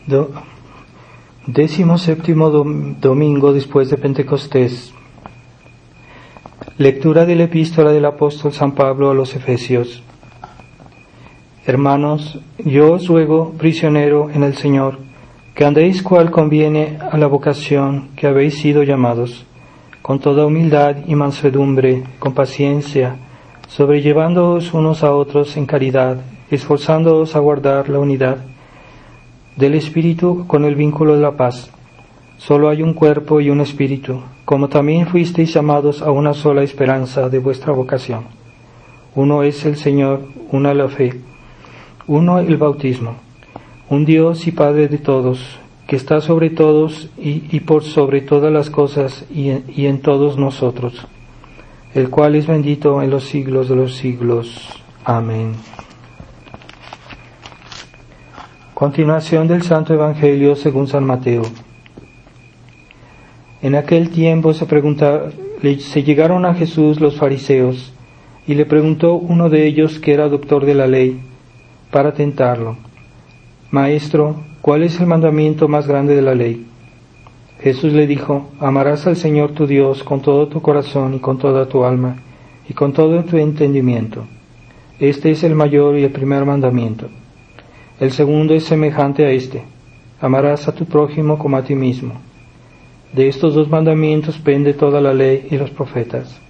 17º domingo después de Pentecostés. Lectura de la epístola del apóstol San Pablo a los Efesios. Hermanos, yo os ruego, prisionero en el Señor, que andéis cual conviene a la vocación que habéis sido llamados, con toda humildad y mansedumbre, con paciencia, sobrellevándoos unos a otros en caridad, esforzándoos a guardar la unidad del Espíritu con el vínculo de la paz. Solo hay un cuerpo y un Espíritu, como también fuisteis llamados a una sola esperanza de vuestra vocación. Uno es el Señor, una la fe, uno el bautismo, un Dios y Padre de todos, que está sobre todos y por sobre todas las cosas y en todos nosotros, el cual es bendito en los siglos de los siglos. Amén. Continuación del Santo Evangelio según San Mateo. En aquel tiempo se llegaron a Jesús los fariseos, y le preguntó uno de ellos que era doctor de la ley, para tentarlo: Maestro, ¿cuál es el mandamiento más grande de la ley? Jesús le dijo: amarás al Señor tu Dios con todo tu corazón y con toda tu alma y con todo tu entendimiento. Este es el mayor y el primer mandamiento. El segundo es semejante a este: amarás a tu prójimo como a ti mismo. De estos dos mandamientos pende toda la ley y los profetas.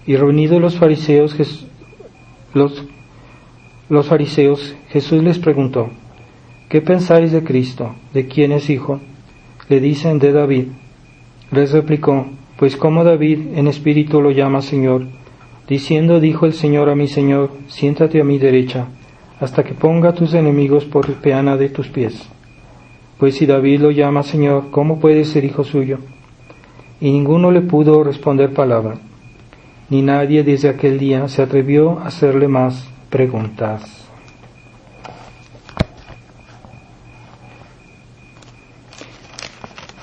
Y reunidos los fariseos, Jesús les preguntó: ¿qué pensáis de Cristo? ¿De quién es hijo? Le dicen: de David. Les replicó: pues como David en espíritu lo llama Señor, diciendo: dijo el Señor a mi Señor, siéntate a mi derecha, hasta que ponga a tus enemigos por peana de tus pies. Pues si David lo llama Señor, ¿cómo puede ser hijo suyo? Y ninguno le pudo responder palabra, ni nadie desde aquel día se atrevió a hacerle más preguntas.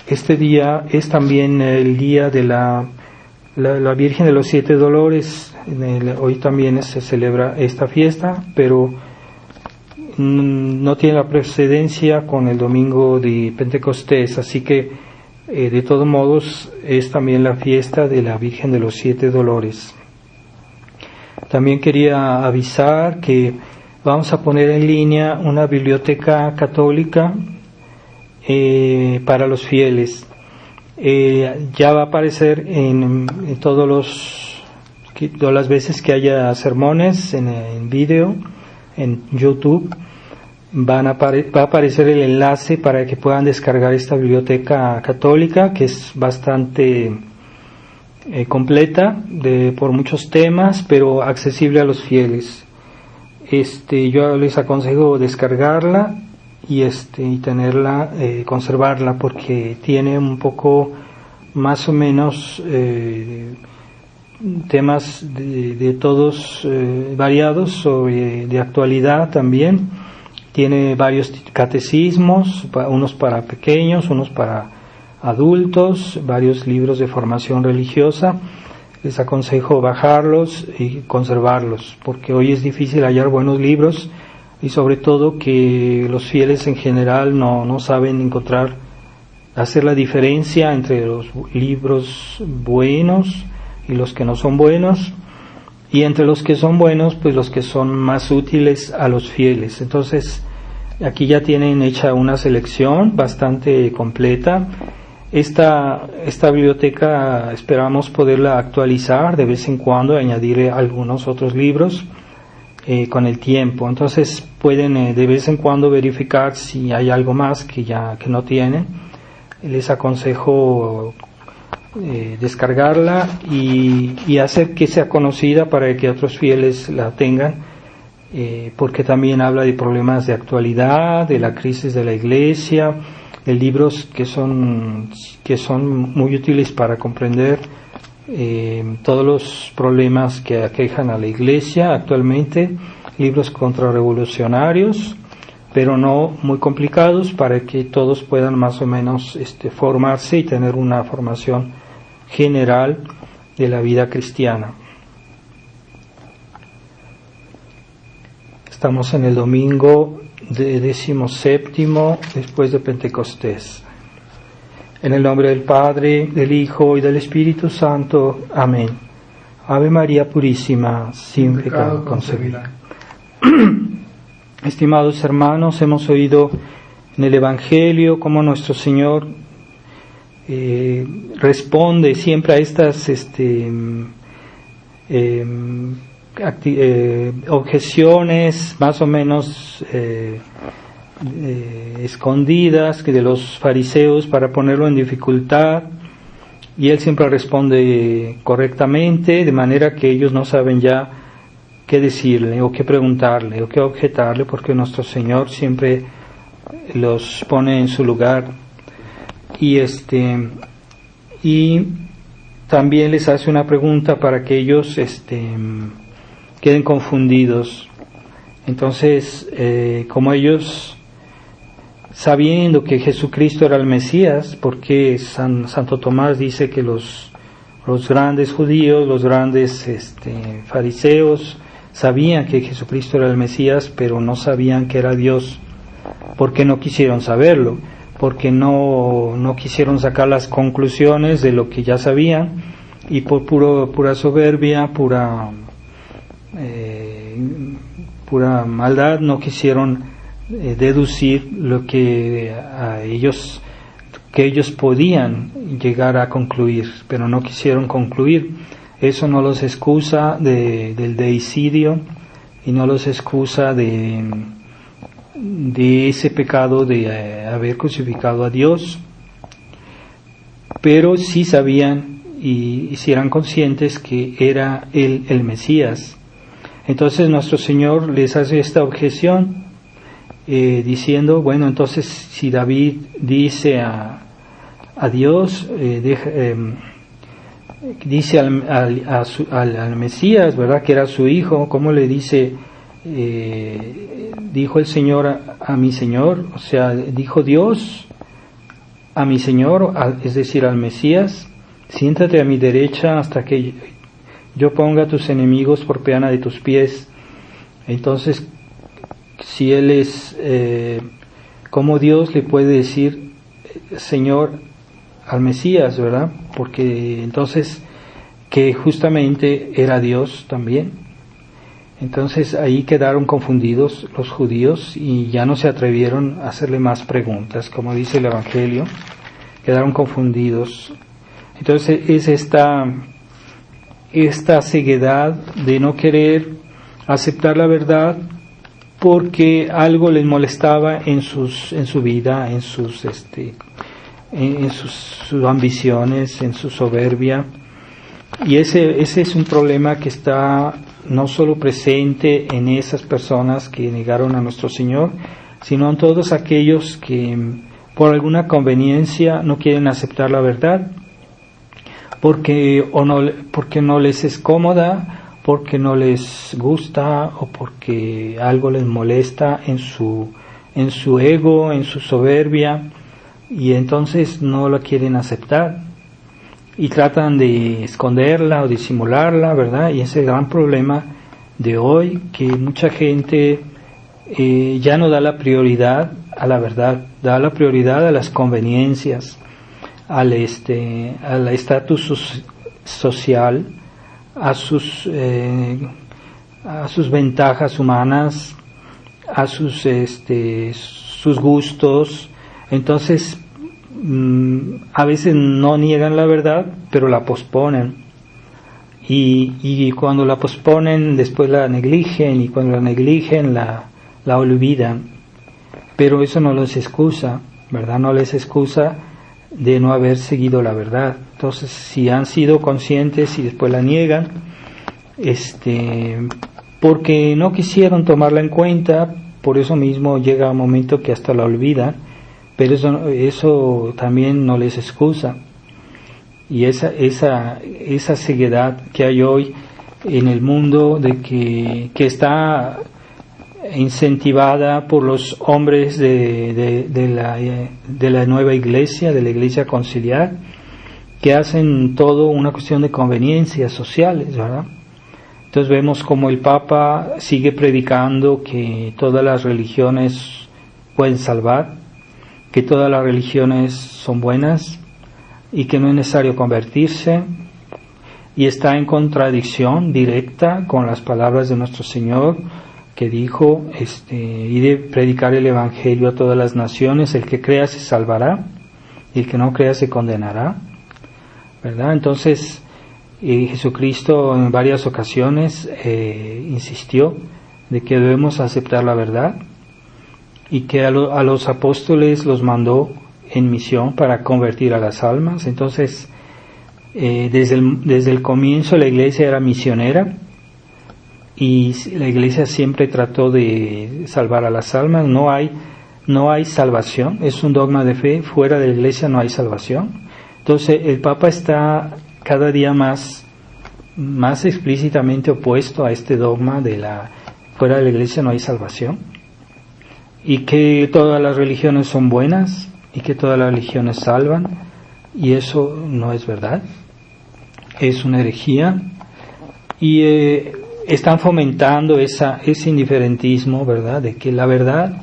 Este día es también el día de la Virgen de los Siete Dolores. Hoy también se celebra esta fiesta, pero no tiene la precedencia con el domingo de Pentecostés, así que de todos modos es también la fiesta de la Virgen de los Siete Dolores. También quería avisar que vamos a poner en línea una biblioteca católica para los fieles. Ya va a aparecer en todas las veces que haya sermones en vídeo en YouTube. Va a aparecer el enlace para que puedan descargar esta biblioteca católica, que es bastante completa por muchos temas, pero accesible a los fieles. Yo les aconsejo descargarla y tenerla, conservarla, porque tiene un poco más o menos temas de todos variados, de actualidad también. Tiene varios catecismos, unos para pequeños, unos para adultos, varios libros de formación religiosa. Les aconsejo bajarlos y conservarlos, porque hoy es difícil hallar buenos libros, y sobre todo que los fieles en general no saben hacer la diferencia entre los libros buenos y los que no son buenos, y entre los que son buenos, pues los que son más útiles a los fieles. Entonces, aquí ya tienen hecha una selección bastante completa. Esta biblioteca esperamos poderla actualizar de vez en cuando, añadir algunos otros libros con el tiempo. Entonces pueden de vez en cuando verificar si hay algo más que no tienen. Les aconsejo descargarla y hacer que sea conocida para que otros fieles la tengan, porque también habla de problemas de actualidad, de la crisis de la Iglesia, de libros que son muy útiles para comprender todos los problemas que aquejan a la Iglesia actualmente, libros contrarrevolucionarios, pero no muy complicados, para que todos puedan más o menos formarse y tener una formación general de la vida cristiana. Estamos en el domingo 17º después de Pentecostés. En el nombre del Padre, del Hijo y del Espíritu Santo. Amén. Ave María Purísima, sin pecado concebida. Estimados hermanos, hemos oído en el Evangelio cómo nuestro Señor responde siempre a estas objeciones más o menos escondidas de los fariseos para ponerlo en dificultad, y Él siempre responde correctamente, de manera que ellos no saben ya qué decirle o qué preguntarle o qué objetarle, porque nuestro Señor siempre los pone en su lugar, y también les hace una pregunta para que ellos queden confundidos. Entonces, como ellos, sabiendo que Jesucristo era el Mesías, porque Santo Tomás dice que los grandes judíos, los grandes fariseos, sabían que Jesucristo era el Mesías, pero no sabían que era Dios, porque no quisieron saberlo, porque no quisieron sacar las conclusiones de lo que ya sabían, y por pura soberbia, pura maldad, no quisieron deducir lo que ellos podían llegar a concluir, pero no quisieron concluir. Eso no los excusa del deicidio, y no los excusa de ese pecado de haber crucificado a Dios, pero sí sabían y si eran conscientes que era Él el Mesías. Entonces nuestro Señor les hace esta objeción, diciendo, bueno, entonces si David dice a Dios, dice al Mesías, ¿verdad?, que era su hijo, ¿cómo le dice? Dijo el Señor a mi Señor, o sea, dijo Dios a mi Señor, es decir, al Mesías, siéntate a mi derecha hasta que yo ponga a tus enemigos por peana de tus pies. Entonces, si Él es, ¿cómo Dios le puede decir Señor al Mesías, verdad? Porque entonces, que justamente era Dios también. Entonces ahí quedaron confundidos los judíos y ya no se atrevieron a hacerle más preguntas, como dice el Evangelio, quedaron confundidos. Entonces es esta ceguedad de no querer aceptar la verdad porque algo les molestaba en su vida, en sus ambiciones, en su soberbia. Y ese es un problema que está no solo presente en esas personas que negaron a nuestro Señor, sino en todos aquellos que por alguna conveniencia no quieren aceptar la verdad, porque no les es cómoda, porque no les gusta o porque algo les molesta en su ego, en su soberbia, y entonces no la quieren aceptar y tratan de esconderla o disimularla, ¿verdad? Y ese gran problema de hoy, que mucha gente ya no da la prioridad a la verdad, da la prioridad a las conveniencias, al estatus social, a sus ventajas humanas, a sus gustos. Entonces a veces no niegan la verdad, pero la posponen, y cuando la posponen después la negligen, y cuando la negligen la olvidan. Pero eso no les excusa, ¿verdad? No les excusa de no haber seguido la verdad. Entonces, si han sido conscientes y después la niegan, porque no quisieron tomarla en cuenta, por eso mismo llega un momento que hasta la olvidan. Pero eso también no les excusa. Y esa ceguedad que hay hoy en el mundo, de que está incentivada por los hombres de la nueva iglesia, de la iglesia conciliar, que hacen todo una cuestión de conveniencias sociales, ¿verdad? Entonces vemos como el Papa sigue predicando que todas las religiones pueden salvar, que todas las religiones son buenas y que no es necesario convertirse, y está en contradicción directa con las palabras de nuestro Señor, que dijo, y de predicar el Evangelio a todas las naciones, el que crea se salvará, y el que no crea se condenará, ¿verdad? Entonces, Jesucristo en varias ocasiones insistió de que debemos aceptar la verdad, y que a los apóstoles los mandó en misión para convertir a las almas. Entonces, desde el comienzo la Iglesia era misionera, y la Iglesia siempre trató de salvar a las almas. No hay salvación, es un dogma de fe, fuera de la Iglesia no hay salvación. Entonces el Papa está cada día más explícitamente opuesto a este dogma de fuera de la Iglesia no hay salvación, y que todas las religiones son buenas y que todas las religiones salvan, y eso no es verdad, es una herejía, y están fomentando ese indiferentismo, ¿verdad?, de que la verdad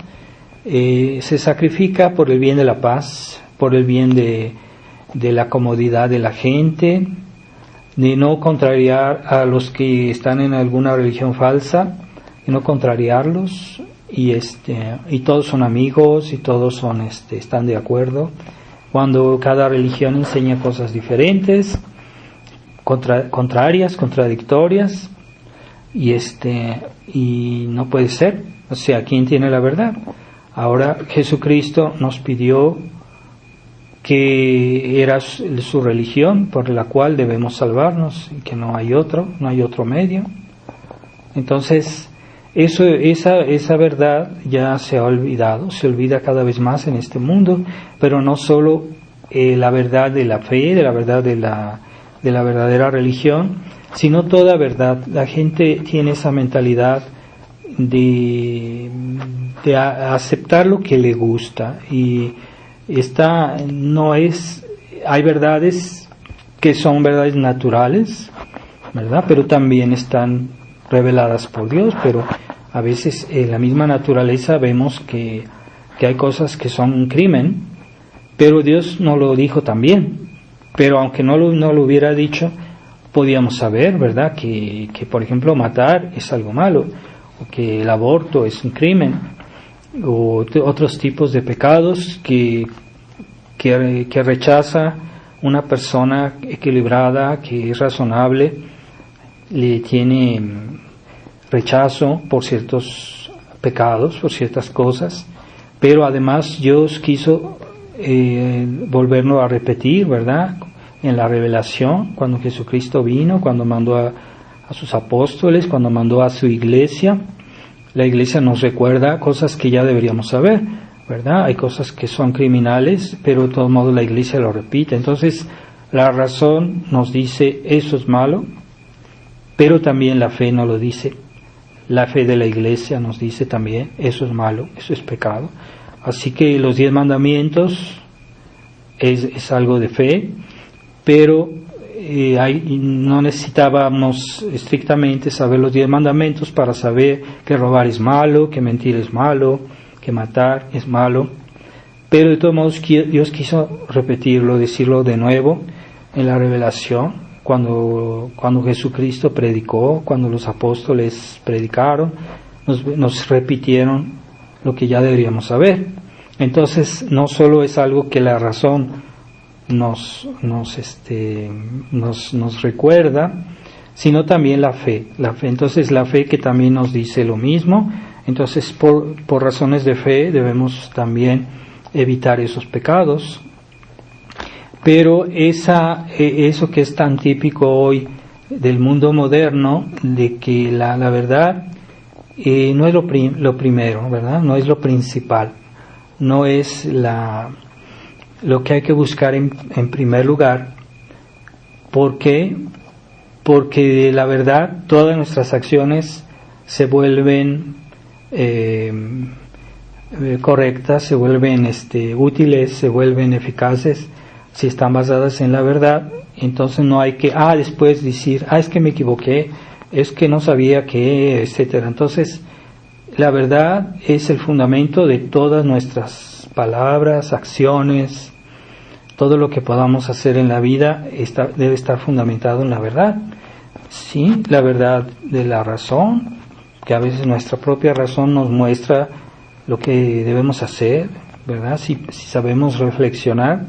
se sacrifica por el bien de la paz, por el bien de la comodidad de la gente, de no contrariar a los que están en alguna religión falsa, de no contrariarlos, y todos son amigos y todos están de acuerdo, cuando cada religión enseña cosas diferentes, contradictorias, y no puede ser. O sea, ¿quién tiene la verdad? Ahora Jesucristo nos pidió que era su religión por la cual debemos salvarnos, y que no hay otro medio. Entonces, esa verdad ya se ha olvidado, se olvida cada vez más en este mundo, pero no solo la verdad de la fe, de la verdad de la verdadera religión, sino toda verdad. La gente tiene esa mentalidad de aceptar lo que le gusta, y hay verdades que son verdades naturales, ¿verdad?, pero también están reveladas por Dios, pero a veces en la misma naturaleza vemos que hay cosas que son un crimen, pero Dios no lo dijo también. Pero aunque no lo hubiera dicho, podíamos saber, ¿verdad?, que por ejemplo matar es algo malo, o que el aborto es un crimen, o otros tipos de pecados que rechaza una persona equilibrada, que es razonable, le tiene rechazo por ciertos pecados, por ciertas cosas. Pero además Dios quiso volvernos a repetir, ¿verdad?, en la revelación, cuando Jesucristo vino, cuando mandó a sus apóstoles, cuando mandó a su iglesia. La iglesia nos recuerda cosas que ya deberíamos saber, ¿verdad? Hay cosas que son criminales, pero de todos modos la iglesia lo repite. Entonces la razón nos dice eso es malo, pero también la fe nos lo dice. La fe de la iglesia nos dice también eso es malo, eso es pecado. Así que los 10 mandamientos es algo de fe, pero no necesitábamos estrictamente saber los 10 mandamientos para saber que robar es malo, que mentir es malo, que matar es malo. Pero de todos modos Dios quiso repetirlo, decirlo de nuevo en la revelación, cuando Jesucristo predicó, cuando los apóstoles predicaron, nos repitieron lo que ya deberíamos saber. Entonces no solo es algo que la razón nos recuerda, sino también la fe. Entonces la fe que también nos dice lo mismo. Entonces por razones de fe debemos también evitar esos pecados. Pero eso que es tan típico hoy del mundo moderno, de que la verdad no es lo primero, ¿verdad? No es lo principal, no es lo que hay que buscar en primer lugar. ¿Por qué? Porque la verdad, todas nuestras acciones se vuelven correctas, se vuelven útiles, se vuelven eficaces si están basadas en la verdad. Entonces no hay que después decir es que me equivoqué, es que no sabía qué, etcétera. Entonces, la verdad es el fundamento de todas nuestras palabras, acciones, todo lo que podamos hacer en la vida debe estar fundamentado en la verdad. Sí, la verdad de la razón, que a veces nuestra propia razón nos muestra lo que debemos hacer, ¿verdad? Si sabemos reflexionar,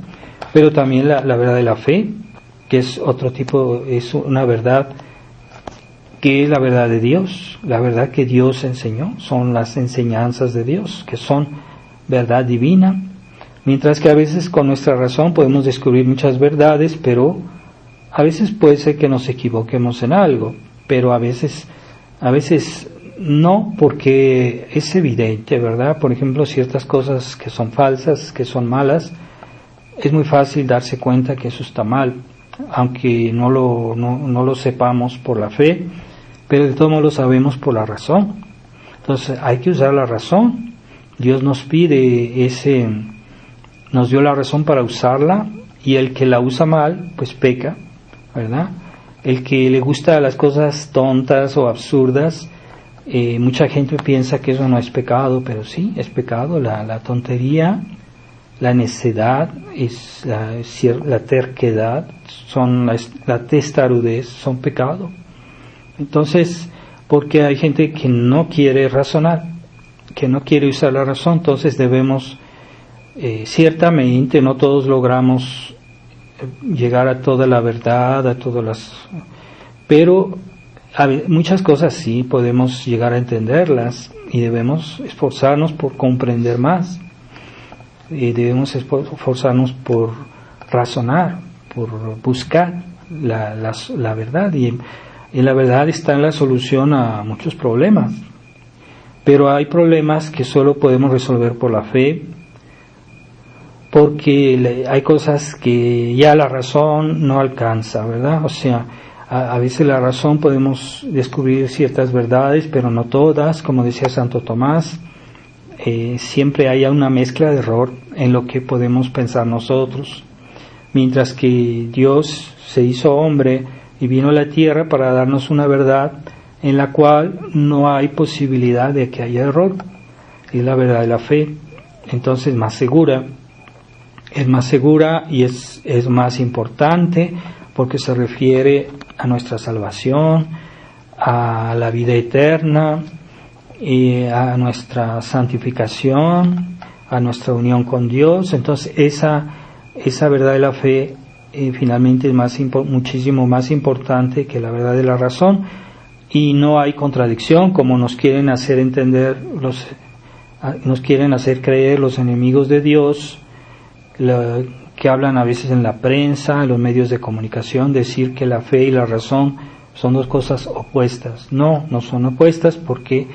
pero también la verdad de la fe, que es otro tipo, es una verdad que es la verdad de Dios, la verdad que Dios enseñó, son las enseñanzas de Dios, que son verdad divina, mientras que a veces con nuestra razón podemos descubrir muchas verdades, pero a veces puede ser que nos equivoquemos en algo, pero a veces no, porque es evidente, ¿verdad? Por ejemplo, ciertas cosas que son falsas, que son malas, es muy fácil darse cuenta que eso está mal, aunque no lo sepamos por la fe, pero de todo modo lo sabemos por la razón. Entonces hay que usar la razón. Dios nos pide nos dio la razón para usarla, y el que la usa mal, pues peca, ¿verdad? El que le gusta las cosas tontas o absurdas, mucha gente piensa que eso no es pecado, pero sí, es pecado. La tontería, la necedad, la terquedad, la testarudez, son pecado. Entonces, porque hay gente que no quiere razonar, que no quiere usar la razón, entonces debemos, ciertamente no todos logramos llegar a toda la verdad, pero muchas cosas sí podemos llegar a entenderlas, y debemos esforzarnos por comprender más, y debemos esforzarnos por razonar, por buscar la verdad, y la verdad está en la solución a muchos problemas. Pero hay problemas que solo podemos resolver por la fe, porque hay cosas que ya la razón no alcanza, ¿verdad? O sea, a veces la razón podemos descubrir ciertas verdades, pero no todas, como decía Santo Tomás. Siempre hay una mezcla de error en lo que podemos pensar nosotros, mientras que Dios se hizo hombre y vino a la tierra para darnos una verdad en la cual no hay posibilidad de que haya error. Es la verdad de la fe. Entonces es más segura y es más importante, porque se refiere a nuestra salvación, a la vida eterna, y a nuestra santificación, a nuestra unión con Dios. Entonces esa verdad de la fe finalmente es muchísimo más importante que la verdad de la razón, y no hay contradicción, como nos quieren hacer entender nos quieren hacer creer los enemigos de Dios, que hablan a veces en la prensa, en los medios de comunicación, decir que la fe y la razón son dos cosas opuestas. No son opuestas, porque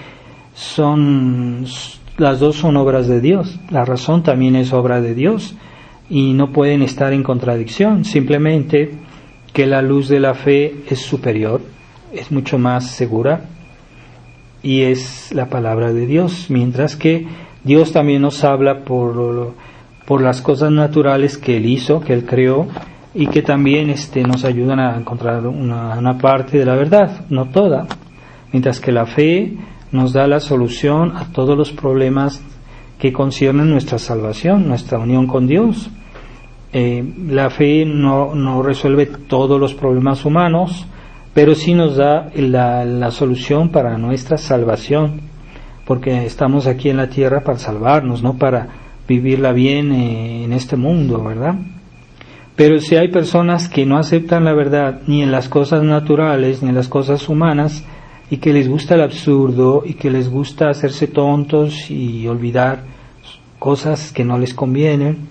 las dos son obras de Dios. La razón también es obra de Dios, y no pueden estar en contradicción. Simplemente que la luz de la fe es superior, es mucho más segura, y es la palabra de Dios, mientras que Dios también nos habla por las cosas naturales que Él hizo, que Él creó, y que también nos ayudan a encontrar una parte de la verdad, no toda, mientras que la fe nos da la solución a todos los problemas que conciernen nuestra salvación, nuestra unión con Dios. La fe no resuelve todos los problemas humanos, pero sí nos da la solución para nuestra salvación, porque estamos aquí en la tierra para salvarnos, no para vivirla bien en este mundo, ¿verdad? Pero si hay personas que no aceptan la verdad ni en las cosas naturales ni en las cosas humanas, y que les gusta el absurdo, y que les gusta hacerse tontos y olvidar cosas que no les convienen,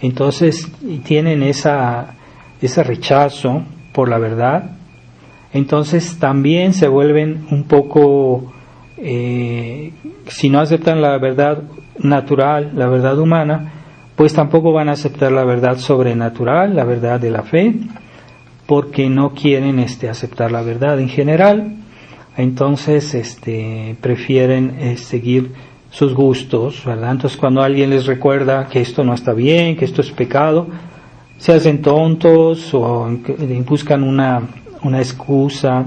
entonces tienen ese rechazo por la verdad, entonces también se vuelven un poco, si no aceptan la verdad natural, la verdad humana, pues tampoco van a aceptar la verdad sobrenatural, la verdad de la fe, porque no quieren aceptar la verdad en general. Entonces prefieren seguir sus gustos, ¿verdad? Entonces cuando alguien les recuerda que esto no está bien, que esto es pecado, se hacen tontos o buscan una excusa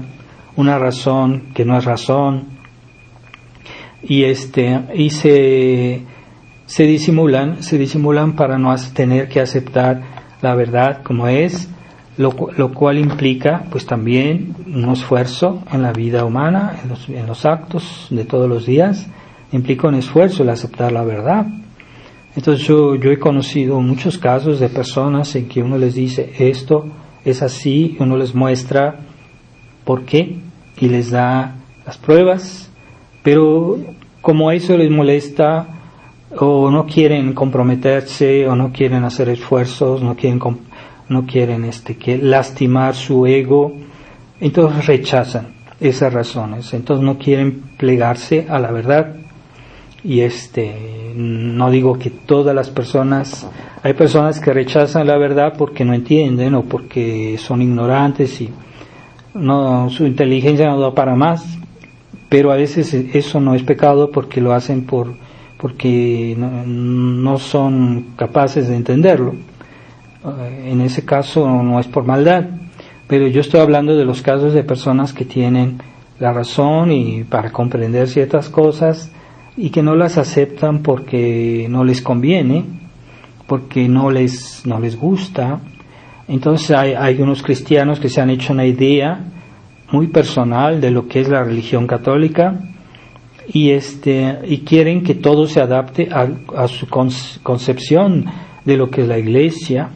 una razón que no es razón, y se disimulan para no tener que aceptar la verdad como es, lo cual implica pues también un esfuerzo en la vida humana, en los actos de todos los días, implica un esfuerzo el aceptar la verdad. Entonces yo he conocido muchos casos de personas en que uno les dice esto es así, y uno les muestra por qué y les da las pruebas, pero como eso les molesta, o no quieren comprometerse, o no quieren hacer esfuerzos, no quieren que lastimar su ego, entonces rechazan esas razones, entonces no quieren plegarse a la verdad. Y no digo que todas las personas, hay personas que rechazan la verdad porque no entienden o porque son ignorantes y su inteligencia no da para más, pero a veces eso no es pecado porque lo hacen porque no son capaces de entenderlo. En ese caso no es por maldad, pero yo estoy hablando de los casos de personas que tienen la razón y para comprender ciertas cosas y que no las aceptan porque no les conviene, porque no les gusta. Entonces hay unos cristianos que se han hecho una idea muy personal de lo que es la religión católica y quieren que todo se adapte a su concepción de lo que es la iglesia,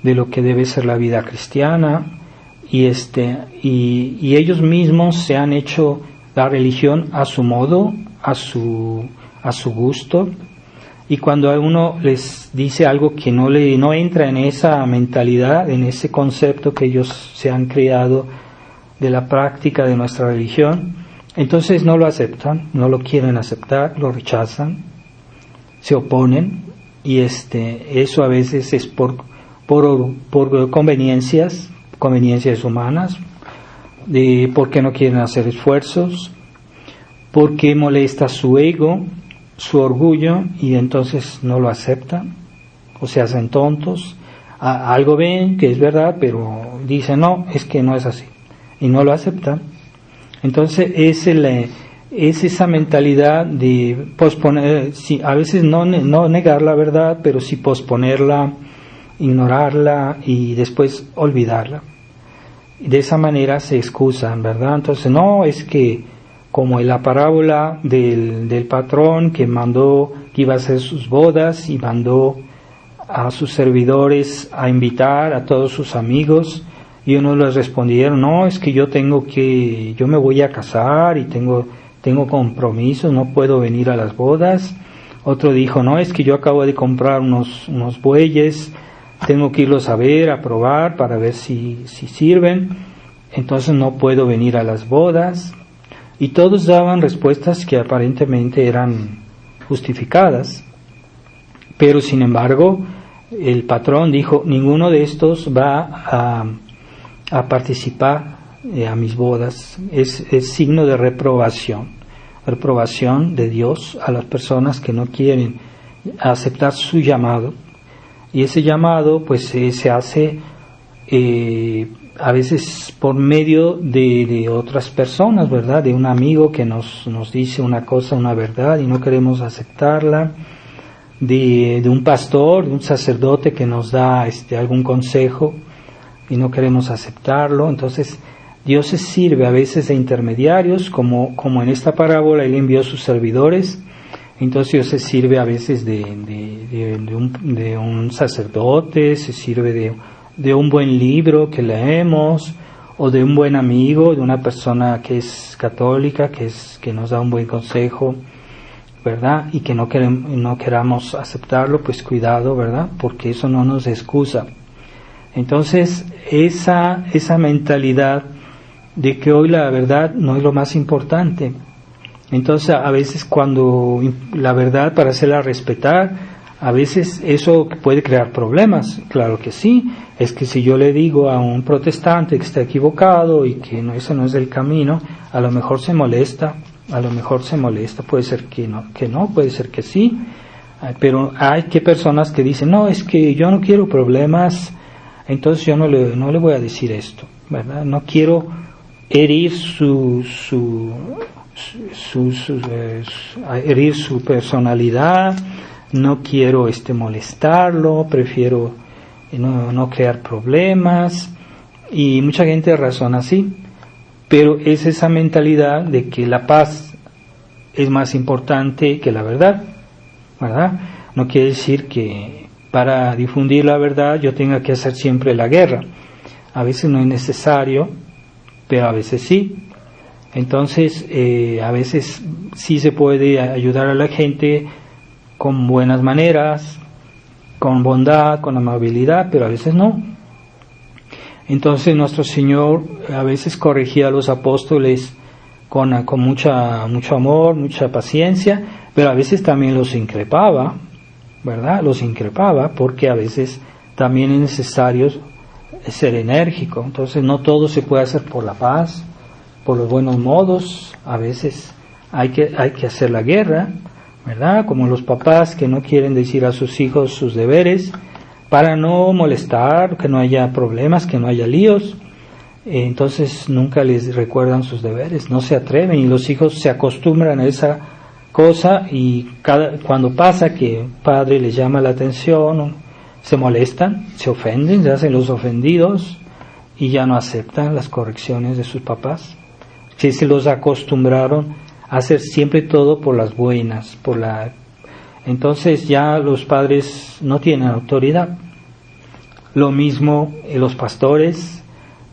de lo que debe ser la vida cristiana, y ellos mismos se han hecho la religión a su modo, a su gusto, y cuando a uno les dice algo que no entra en esa mentalidad, en ese concepto que ellos se han creado de la práctica de nuestra religión, entonces no lo aceptan, no lo quieren aceptar, lo rechazan, se oponen, y eso a veces es por conveniencias humanas, porque no quieren hacer esfuerzos, porque molesta su ego, su orgullo, y entonces no lo aceptan, o se hacen tontos, algo ven que es verdad, pero dicen no, es que no es así, y no lo aceptan. Entonces es esa mentalidad de posponer, a veces no negar la verdad, pero sí posponerla, ignorarla y después olvidarla. De esa manera se excusan, ¿verdad? Entonces no, es que como en la parábola del patrón que iba a hacer sus bodas y mandó a sus servidores a invitar a todos sus amigos, y unos les respondieron, no, es que yo me voy a casar y tengo compromisos, no puedo venir a las bodas. Otro dijo, no, es que yo acabo de comprar unos bueyes, tengo que irlos a ver, a probar para ver si sirven, entonces no puedo venir a las bodas. Y todos daban respuestas que aparentemente eran justificadas, pero sin embargo el patrón dijo, ninguno de estos va a participar a mis bodas. Es signo de reprobación de Dios a las personas que no quieren aceptar su llamado. Y ese llamado pues se hace a veces por medio de otras personas, ¿verdad? De un amigo que nos dice una cosa, una verdad, y no queremos aceptarla, de un pastor, de un sacerdote que nos da algún consejo y no queremos aceptarlo. Entonces Dios se sirve a veces de intermediarios, como en esta parábola Él envió sus servidores. Entonces Dios se sirve a veces de un sacerdote, se sirve de un buen libro que leemos, o de un buen amigo, de una persona que es católica, que nos da un buen consejo, ¿verdad? Y que no queramos aceptarlo, pues cuidado, ¿verdad? Porque eso no nos excusa. Entonces, esa mentalidad de que hoy la verdad no es lo más importante. Entonces, a veces cuando la verdad, para hacerla respetar, a veces eso puede crear problemas. Claro que sí. Es que si yo le digo a un protestante que está equivocado y que ese no es el camino, a lo mejor se molesta, puede ser que no, puede ser que sí. Pero hay personas que dicen, no, es que yo no quiero problemas, entonces yo no le voy a decir esto, ¿verdad? No quiero herir herir su personalidad, no quiero molestarlo, prefiero no crear problemas, y mucha gente razona así, pero es esa mentalidad de que la paz es más importante que la verdad, ¿verdad? No quiere decir que para difundir la verdad yo tenga que hacer siempre la guerra. A veces no es necesario, pero a veces sí. Entonces, a veces sí se puede ayudar a la gente con buenas maneras, con bondad, con amabilidad, pero a veces no. Entonces nuestro Señor a veces corregía a los apóstoles con mucho amor, mucha paciencia, pero a veces también los increpaba, ¿verdad? Los increpaba, porque a veces también es necesario ser enérgico. Entonces no todo se puede hacer por la paz, por los buenos modos. A veces hay que hacer la guerra, ¿verdad? Como los papás que no quieren decir a sus hijos sus deberes para no molestar, que no haya problemas, que no haya líos. Entonces nunca les recuerdan sus deberes, no se atreven, y los hijos se acostumbran a esa cosa, y cuando pasa que un padre les llama la atención, se molestan, se ofenden, se hacen los ofendidos y ya no aceptan las correcciones de sus papás. Si se los acostumbraron a hacer siempre todo por las buenas, entonces ya los padres no tienen autoridad. Lo mismo los pastores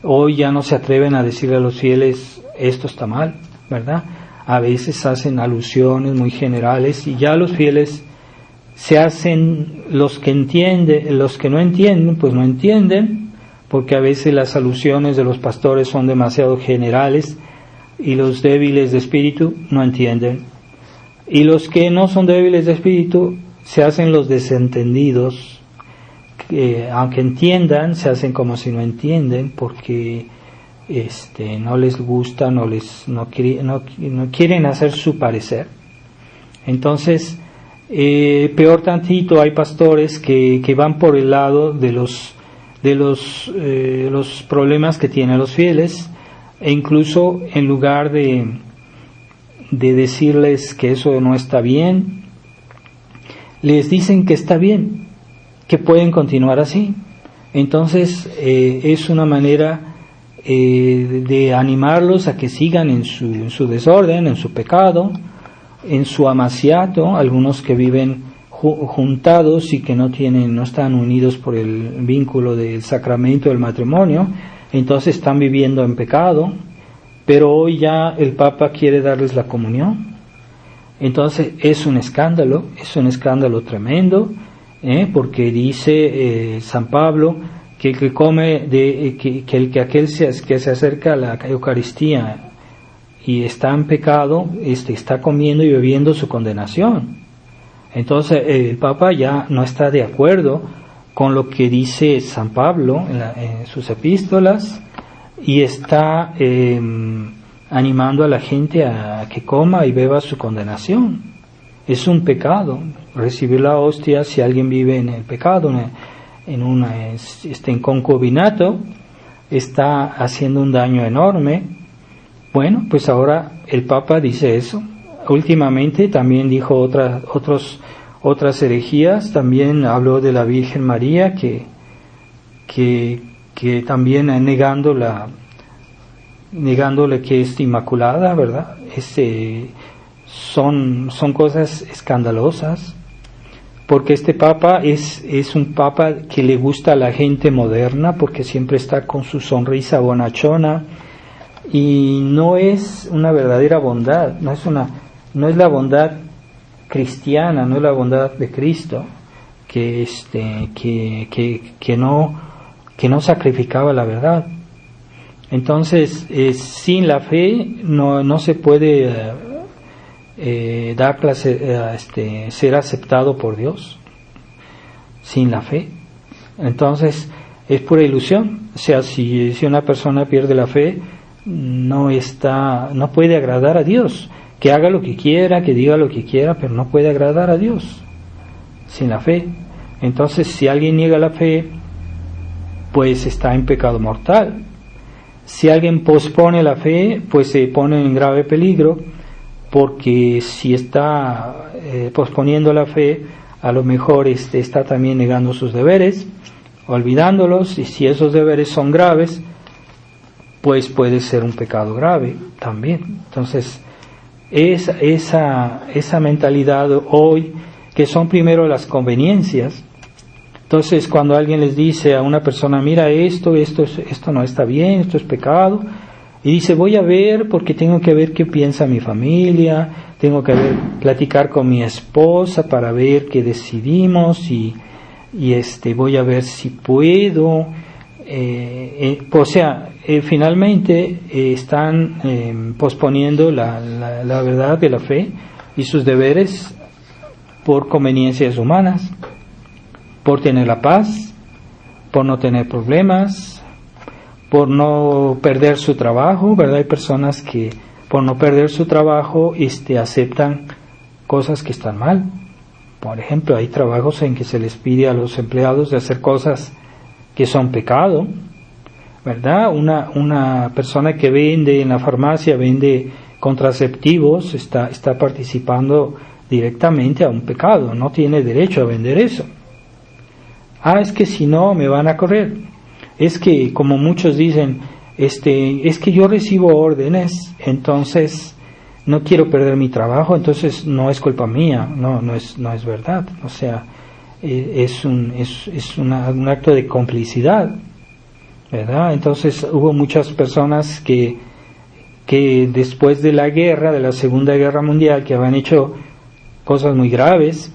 hoy ya no se atreven a decirle a los fieles esto está mal, ¿verdad? A veces hacen alusiones muy generales y ya los fieles se hacen los que entienden, los que no entienden, pues no entienden, porque a veces las alusiones de los pastores son demasiado generales y los débiles de espíritu no entienden. Y los que no son débiles de espíritu se hacen los desentendidos, que aunque entiendan, se hacen como si no entienden, porque no les gusta, no quieren hacer su parecer. Entonces, peor tantito, hay pastores que van por el lado de los problemas que tienen los fieles, e incluso en lugar de decirles que eso no está bien, les dicen que está bien, que pueden continuar así. Entonces es una manera de animarlos a que sigan en su desorden, en su pecado, en su amaciato. Algunos que viven juntados y que no están unidos por el vínculo del sacramento del matrimonio, entonces están viviendo en pecado. Pero hoy ya el Papa quiere darles la comunión. Entonces es un escándalo tremendo, porque dice San Pablo que el que come, aquel que se acerca a la Eucaristía y está en pecado, está comiendo y bebiendo su condenación. Entonces el Papa ya no está de acuerdo con lo que dice San Pablo en sus epístolas, y está animando a la gente a que coma y beba su condenación. Es un pecado recibir la hostia si alguien vive en el pecado, en concubinato, está haciendo un daño enorme. Bueno, pues ahora el Papa dice eso. Últimamente también dijo otras herejías. También habló de la Virgen María, que también negándole que es inmaculada, ¿verdad? Son cosas escandalosas, porque este Papa es un Papa que le gusta a la gente moderna, porque siempre está con su sonrisa bonachona, y no es una verdadera bondad, no es la bondad cristiana, no es la bondad de Cristo, que no sacrificaba la verdad. Entonces, sin la fe no se puede ser aceptado por Dios, sin la fe. Entonces es pura ilusión. O sea, si una persona pierde la fe, no puede agradar a Dios. Que haga lo que quiera, que diga lo que quiera, pero no puede agradar a Dios sin la fe. Entonces, si alguien niega la fe, pues está en pecado mortal. Si alguien pospone la fe, pues se pone en grave peligro, porque si está posponiendo la fe, a lo mejor está también negando sus deberes, olvidándolos, y si esos deberes son graves, pues puede ser un pecado grave también. Entonces, esa mentalidad hoy, que son primero las conveniencias. Entonces, cuando alguien les dice a una persona, mira esto no está bien, esto es pecado, y dice, voy a ver porque tengo que ver qué piensa mi familia, tengo que platicar con mi esposa para ver qué decidimos, y voy a ver si puedo. Finalmente están posponiendo la verdad de la fe y sus deberes por conveniencias humanas, por tener la paz, por no tener problemas, por no perder su trabajo, ¿verdad? Hay personas que por no perder su trabajo aceptan cosas que están mal. Por ejemplo, hay trabajos en que se les pide a los empleados de hacer cosas que son pecado, ¿verdad? Una persona que vende en la farmacia, vende contraceptivos, está participando directamente a un pecado, no tiene derecho a vender eso. Es que si no me van a correr. Es que, como muchos dicen, es que yo recibo órdenes, entonces no quiero perder mi trabajo, entonces no es culpa mía. No es verdad. O sea, es un acto de complicidad, ¿verdad? Entonces hubo muchas personas que después de la guerra, de la Segunda Guerra Mundial, que habían hecho cosas muy graves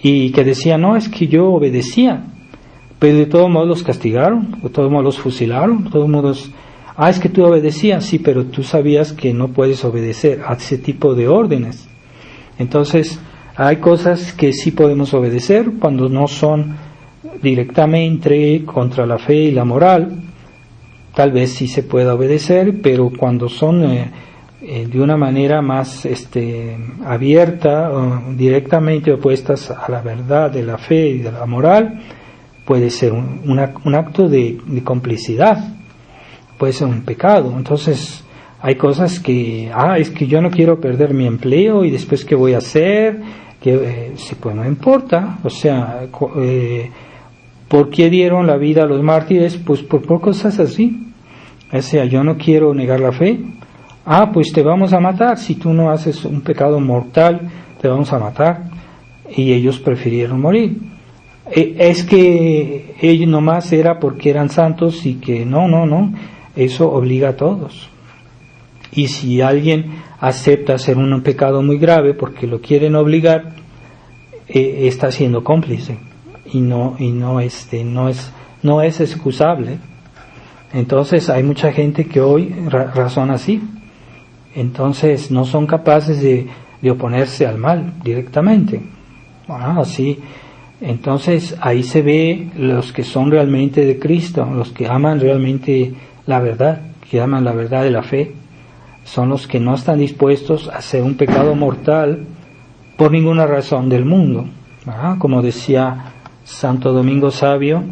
y que decían, no, es que yo obedecía, pero de todos modos los castigaron, de todos modos los fusilaron, de todos modos, es que tú obedecías, sí, pero tú sabías que no puedes obedecer a ese tipo de órdenes. Entonces, hay cosas que sí podemos obedecer cuando no son directamente contra la fe y la moral, tal vez sí se pueda obedecer, pero cuando son de una manera más abierta, o directamente opuestas a la verdad de la fe y de la moral, puede ser un acto de complicidad, puede ser un pecado. Entonces hay cosas que, es que yo no quiero perder mi empleo y después qué voy a hacer, pues no importa, o sea, ¿por qué dieron la vida a los mártires? Pues por cosas así. O sea, yo no quiero negar la fe. Pues te vamos a matar, si tú no haces un pecado mortal, te vamos a matar. Y ellos prefirieron morir. Es que ellos nomás era porque eran santos y que no, eso obliga a todos. Y si alguien acepta hacer un pecado muy grave porque lo quieren obligar, está siendo cómplice y no es excusable. Entonces hay mucha gente que hoy razona así. Entonces no son capaces de oponerse al mal directamente. Así. Entonces ahí se ve los que son realmente de Cristo, los que aman realmente la verdad, que aman la verdad de la fe, son los que no están dispuestos a hacer un pecado mortal por ninguna razón del mundo. Como decía Santo Domingo Sabio,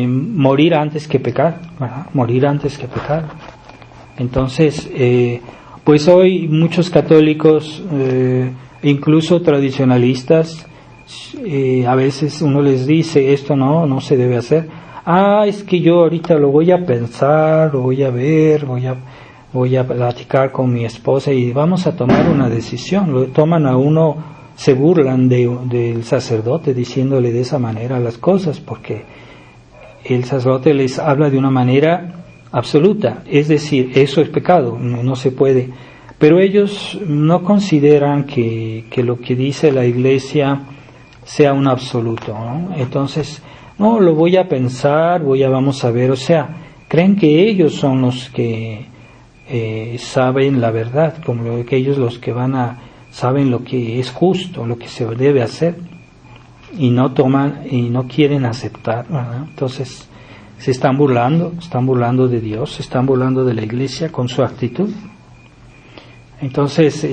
morir antes que pecar, morir antes que pecar. Entonces, pues hoy muchos católicos, incluso tradicionalistas, a veces uno les dice, esto no se debe hacer. Es que yo ahorita lo voy a pensar, lo voy a ver, voy a platicar con mi esposa y vamos a tomar una decisión. Lo toman a uno, se burlan del sacerdote diciéndole de esa manera las cosas, porque el sacerdote les habla de una manera absoluta, es decir, eso es pecado, no se puede. Pero ellos no consideran que lo que dice la Iglesia sea un absoluto, ¿no? Entonces, lo voy a pensar, vamos a ver, o sea, creen que ellos son los que saben la verdad, como que ellos los que saben lo que es justo, lo que se debe hacer, y no toman y no quieren aceptar, ¿verdad? Entonces se están burlando de Dios, se están burlando de la Iglesia con su actitud. Entonces,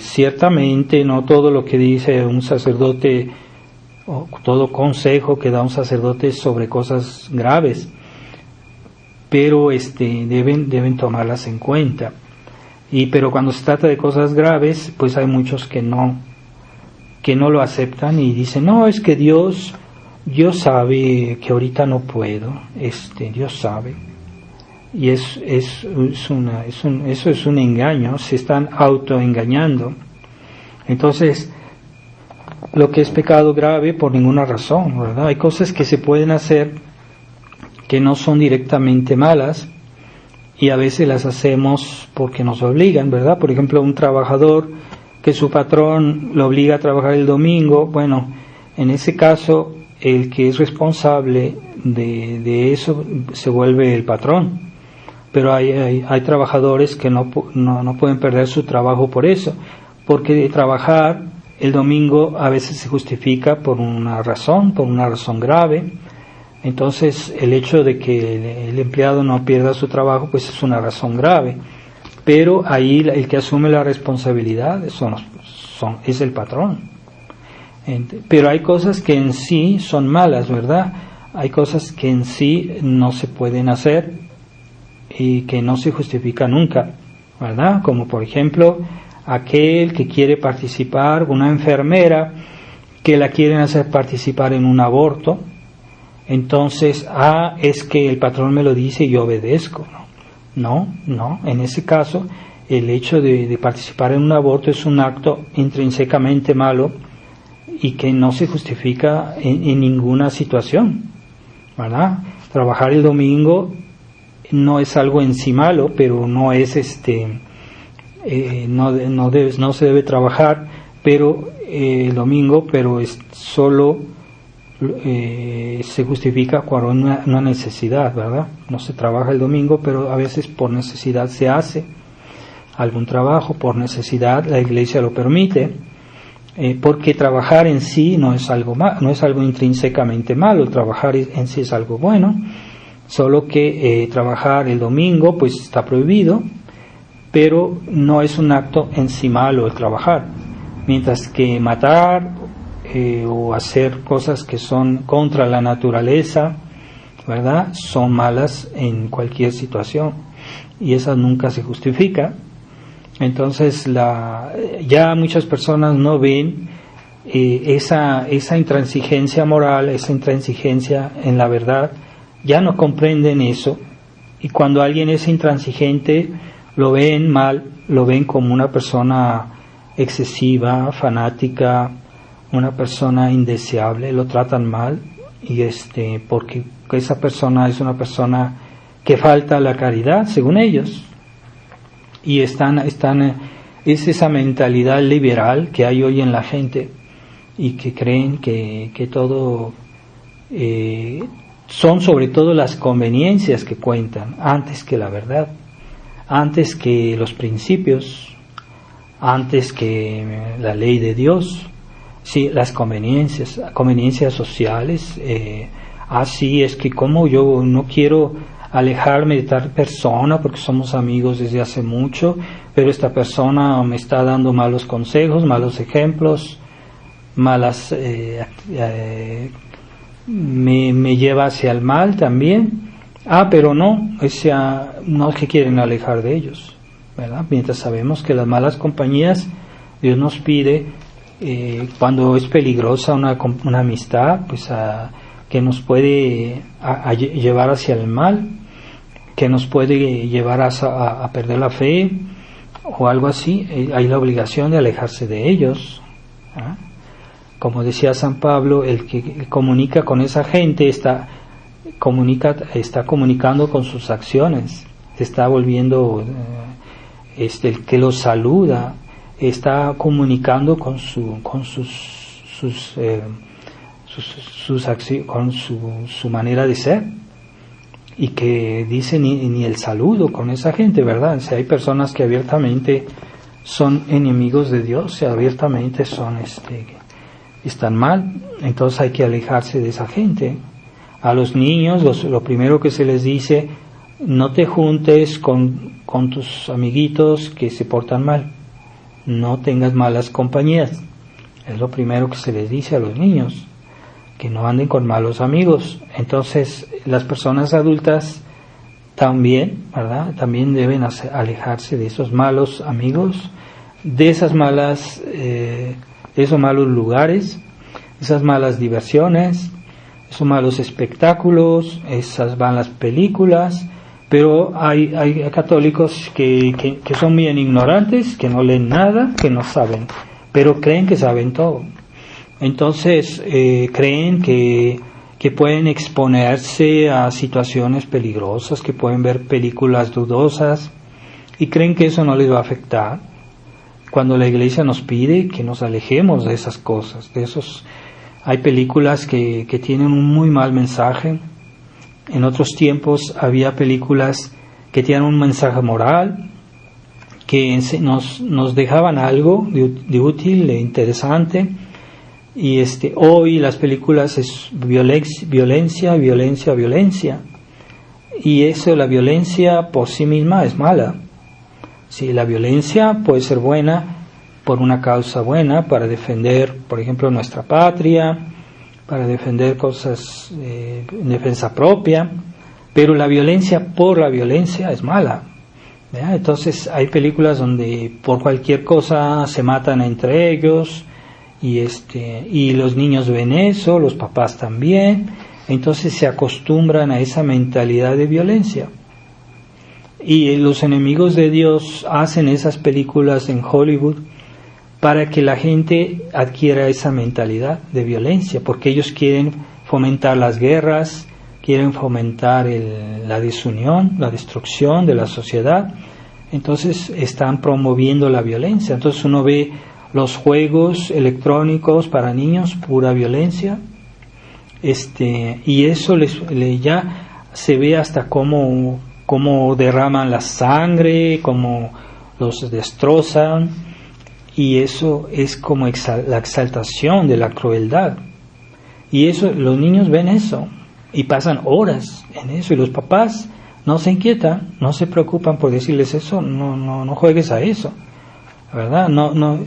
ciertamente no todo lo que dice un sacerdote o todo consejo que da un sacerdote es sobre cosas graves, pero deben tomarlas en cuenta. Pero cuando se trata de cosas graves, pues hay muchos que no lo aceptan y dicen, no, es que Dios sabe que ahorita no puedo, Dios sabe. Y eso es un engaño, se están autoengañando. Entonces, lo que es pecado grave por ninguna razón, ¿verdad? Hay cosas que se pueden hacer que no son directamente malas y a veces las hacemos porque nos obligan, ¿verdad? Por ejemplo, un trabajador que su patrón lo obliga a trabajar el domingo, bueno, en ese caso el que es responsable de eso se vuelve el patrón. Pero hay trabajadores que no pueden perder su trabajo por eso, porque trabajar el domingo a veces se justifica por una razón grave. Entonces el hecho de que el empleado no pierda su trabajo pues es una razón grave, pero ahí el que asume la responsabilidad es el patrón. Pero hay cosas que en sí son malas, ¿verdad? Hay cosas que en sí no se pueden hacer y que no se justifica nunca, ¿verdad? Como por ejemplo aquel que quiere participar, una enfermera que la quieren hacer participar en un aborto, entonces, es que el patrón me lo dice y yo obedezco. No, en ese caso el hecho de participar en un aborto es un acto intrínsecamente malo y que no se justifica en ninguna situación, ¿verdad? Trabajar el domingo no es algo en sí malo, pero no es no se debe trabajar pero el domingo, pero es solo se justifica cuando hay una necesidad, ¿verdad? No se trabaja el domingo, pero a veces por necesidad se hace algún trabajo, por necesidad la iglesia lo permite, porque trabajar en sí no es algo intrínsecamente malo, trabajar en sí es algo bueno, solo que trabajar el domingo pues está prohibido, pero no es un acto en sí malo el trabajar, mientras que matar o hacer cosas que son contra la naturaleza, ¿verdad? Son malas en cualquier situación y esa nunca se justifica. Entonces ya muchas personas no ven esa intransigencia moral, esa intransigencia en la verdad, ya no comprenden eso, y cuando alguien es intransigente lo ven mal, lo ven como una persona excesiva, fanática, una persona indeseable, lo tratan mal, y porque esa persona es una persona que falta la caridad según ellos, y es esa mentalidad liberal que hay hoy en la gente y que creen que todo son sobre todo las conveniencias que cuentan antes que la verdad, antes que los principios, antes que la ley de Dios. Sí, las conveniencias sociales. Sí, es que como yo no quiero alejarme de tal persona porque somos amigos desde hace mucho, pero esta persona me está dando malos consejos, malos ejemplos, me lleva hacia el mal también. Pero no es que quieren alejar de ellos, ¿verdad? Mientras sabemos que las malas compañías, Dios nos pide, cuando es peligrosa una amistad, pues que nos puede llevar hacia el mal, que nos puede llevar a perder la fe o algo así, hay la obligación de alejarse de ellos. Como decía San Pablo, el que comunica con esa gente está comunicando con sus acciones, se está volviendo el que los saluda, está comunicando con su manera de ser, y que dice ni el saludo con esa gente, ¿verdad? Si hay personas que abiertamente son enemigos de Dios, abiertamente están mal, entonces hay que alejarse de esa gente. A los niños lo primero que se les dice: no te juntes con tus amiguitos que se portan mal, no tengas malas compañías. Es lo primero que se les dice a los niños, que no anden con malos amigos. Entonces las personas adultas también, ¿verdad? También deben alejarse de esos malos amigos, de esas malas, esos malos lugares, esas malas diversiones, esos malos espectáculos, esas malas películas. Pero hay católicos que son bien ignorantes, que no leen nada, que no saben, pero creen que saben todo. Entonces creen que pueden exponerse a situaciones peligrosas, que pueden ver películas dudosas, y creen que eso no les va a afectar. Cuando la Iglesia nos pide que nos alejemos de esas cosas, hay películas que tienen un muy mal mensaje. En otros tiempos había películas que tenían un mensaje moral, que nos dejaban algo de útil, de interesante. Y hoy las películas es violencia. Y eso, la violencia por sí misma es mala. Sí, la violencia puede ser buena por una causa buena, para defender, por ejemplo, nuestra patria, para defender cosas en defensa propia, pero la violencia por la violencia es mala, ¿verdad? Entonces hay películas donde por cualquier cosa se matan entre ellos, y los niños ven eso, los papás también, entonces se acostumbran a esa mentalidad de violencia. Y los enemigos de Dios hacen esas películas en Hollywood para que la gente adquiera esa mentalidad de violencia, porque ellos quieren fomentar las guerras, quieren fomentar la desunión, la destrucción de la sociedad. Entonces están promoviendo la violencia. Entonces uno ve los juegos electrónicos para niños, pura violencia, y eso ya se ve hasta cómo derraman la sangre, cómo los destrozan. Y eso es como la exaltación de la crueldad. Y eso, los niños ven eso y pasan horas en eso, y los papás no se inquietan, no se preocupan por decirles eso, no juegues a eso, ¿verdad? No,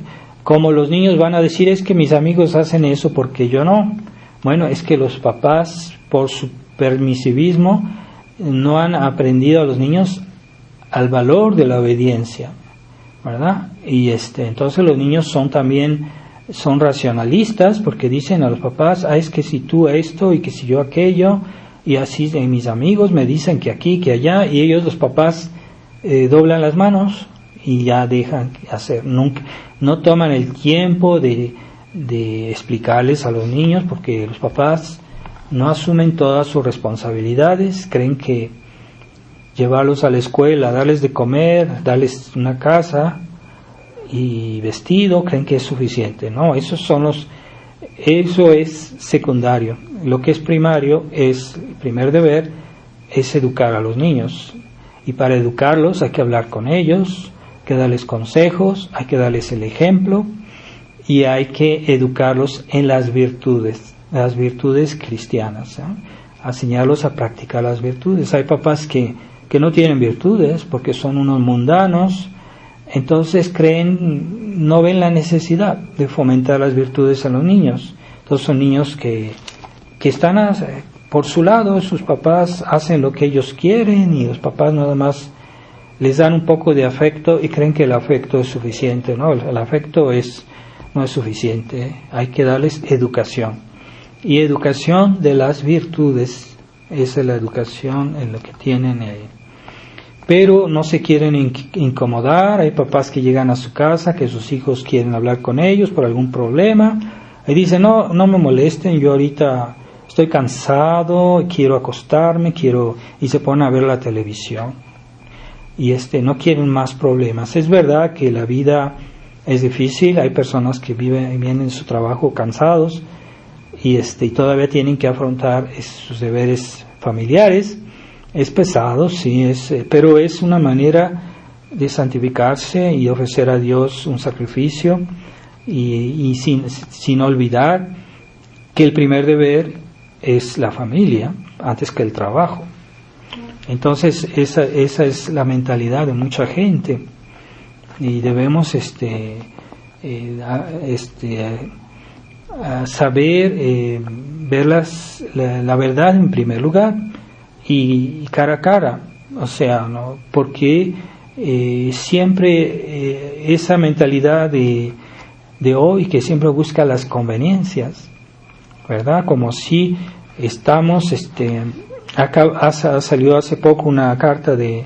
como los niños van a decir, es que mis amigos hacen eso porque yo no. Bueno, es que los papás, por su permisivismo, no han aprendido a los niños al valor de la obediencia, ¿verdad? Y entonces los niños son racionalistas, porque dicen a los papás, es que si tú esto y que si yo aquello, y así mis amigos me dicen que aquí, que allá, y ellos, los papás, doblan las manos y ya dejan hacer. Nunca, no toman el tiempo de explicarles a los niños, porque los papás no asumen todas sus responsabilidades, creen que llevarlos a la escuela, darles de comer, darles una casa y vestido, creen que es suficiente. No, eso es secundario. Lo que es primario, el primer deber es educar a los niños, y para educarlos hay que hablar con ellos, hay que darles consejos, hay que darles el ejemplo, y hay que educarlos en las virtudes cristianas, enseñarlos a practicar las virtudes. Hay papás que no tienen virtudes porque son unos mundanos, entonces no ven la necesidad de fomentar las virtudes a los niños. Entonces son niños que están por su lado, sus papás hacen lo que ellos quieren, y los papás nada más les dan un poco de afecto y creen que el afecto es suficiente. No, el afecto no es suficiente, hay que darles educación, y educación de las virtudes. Esa es la educación en lo que tienen pero no se quieren incomodar. Hay papás que llegan a su casa, que sus hijos quieren hablar con ellos por algún problema, y dicen, no me molesten, yo ahorita estoy cansado, quiero acostarme, y se ponen a ver la televisión, y no quieren más problemas. Es verdad que la vida es difícil, hay personas que vienen en su trabajo cansados, y todavía tienen que afrontar sus deberes familiares. Es pesado, sí, pero es una manera de santificarse y ofrecer a Dios un sacrificio, y sin olvidar que el primer deber es la familia antes que el trabajo. Entonces esa es la mentalidad de mucha gente, y debemos saber ver la verdad en primer lugar, y cara a cara, O sea, ¿no? Porque siempre esa mentalidad de hoy que siempre busca las conveniencias, ¿verdad? Como si estamos, salió hace poco una carta de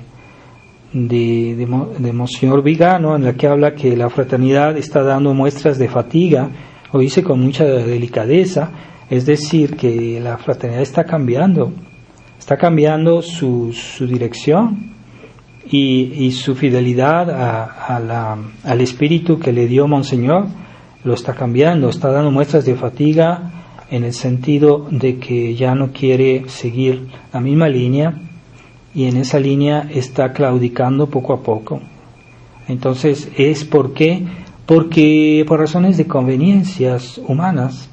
Monseñor Vigano, en la que habla que la fraternidad está dando muestras de fatiga, lo dice con mucha delicadeza, es decir, que la fraternidad está cambiando su dirección y su fidelidad al espíritu que le dio Monseñor, lo está cambiando, está dando muestras de fatiga en el sentido de que ya no quiere seguir la misma línea, y en esa línea está claudicando poco a poco. Entonces, porque por razones de conveniencias humanas.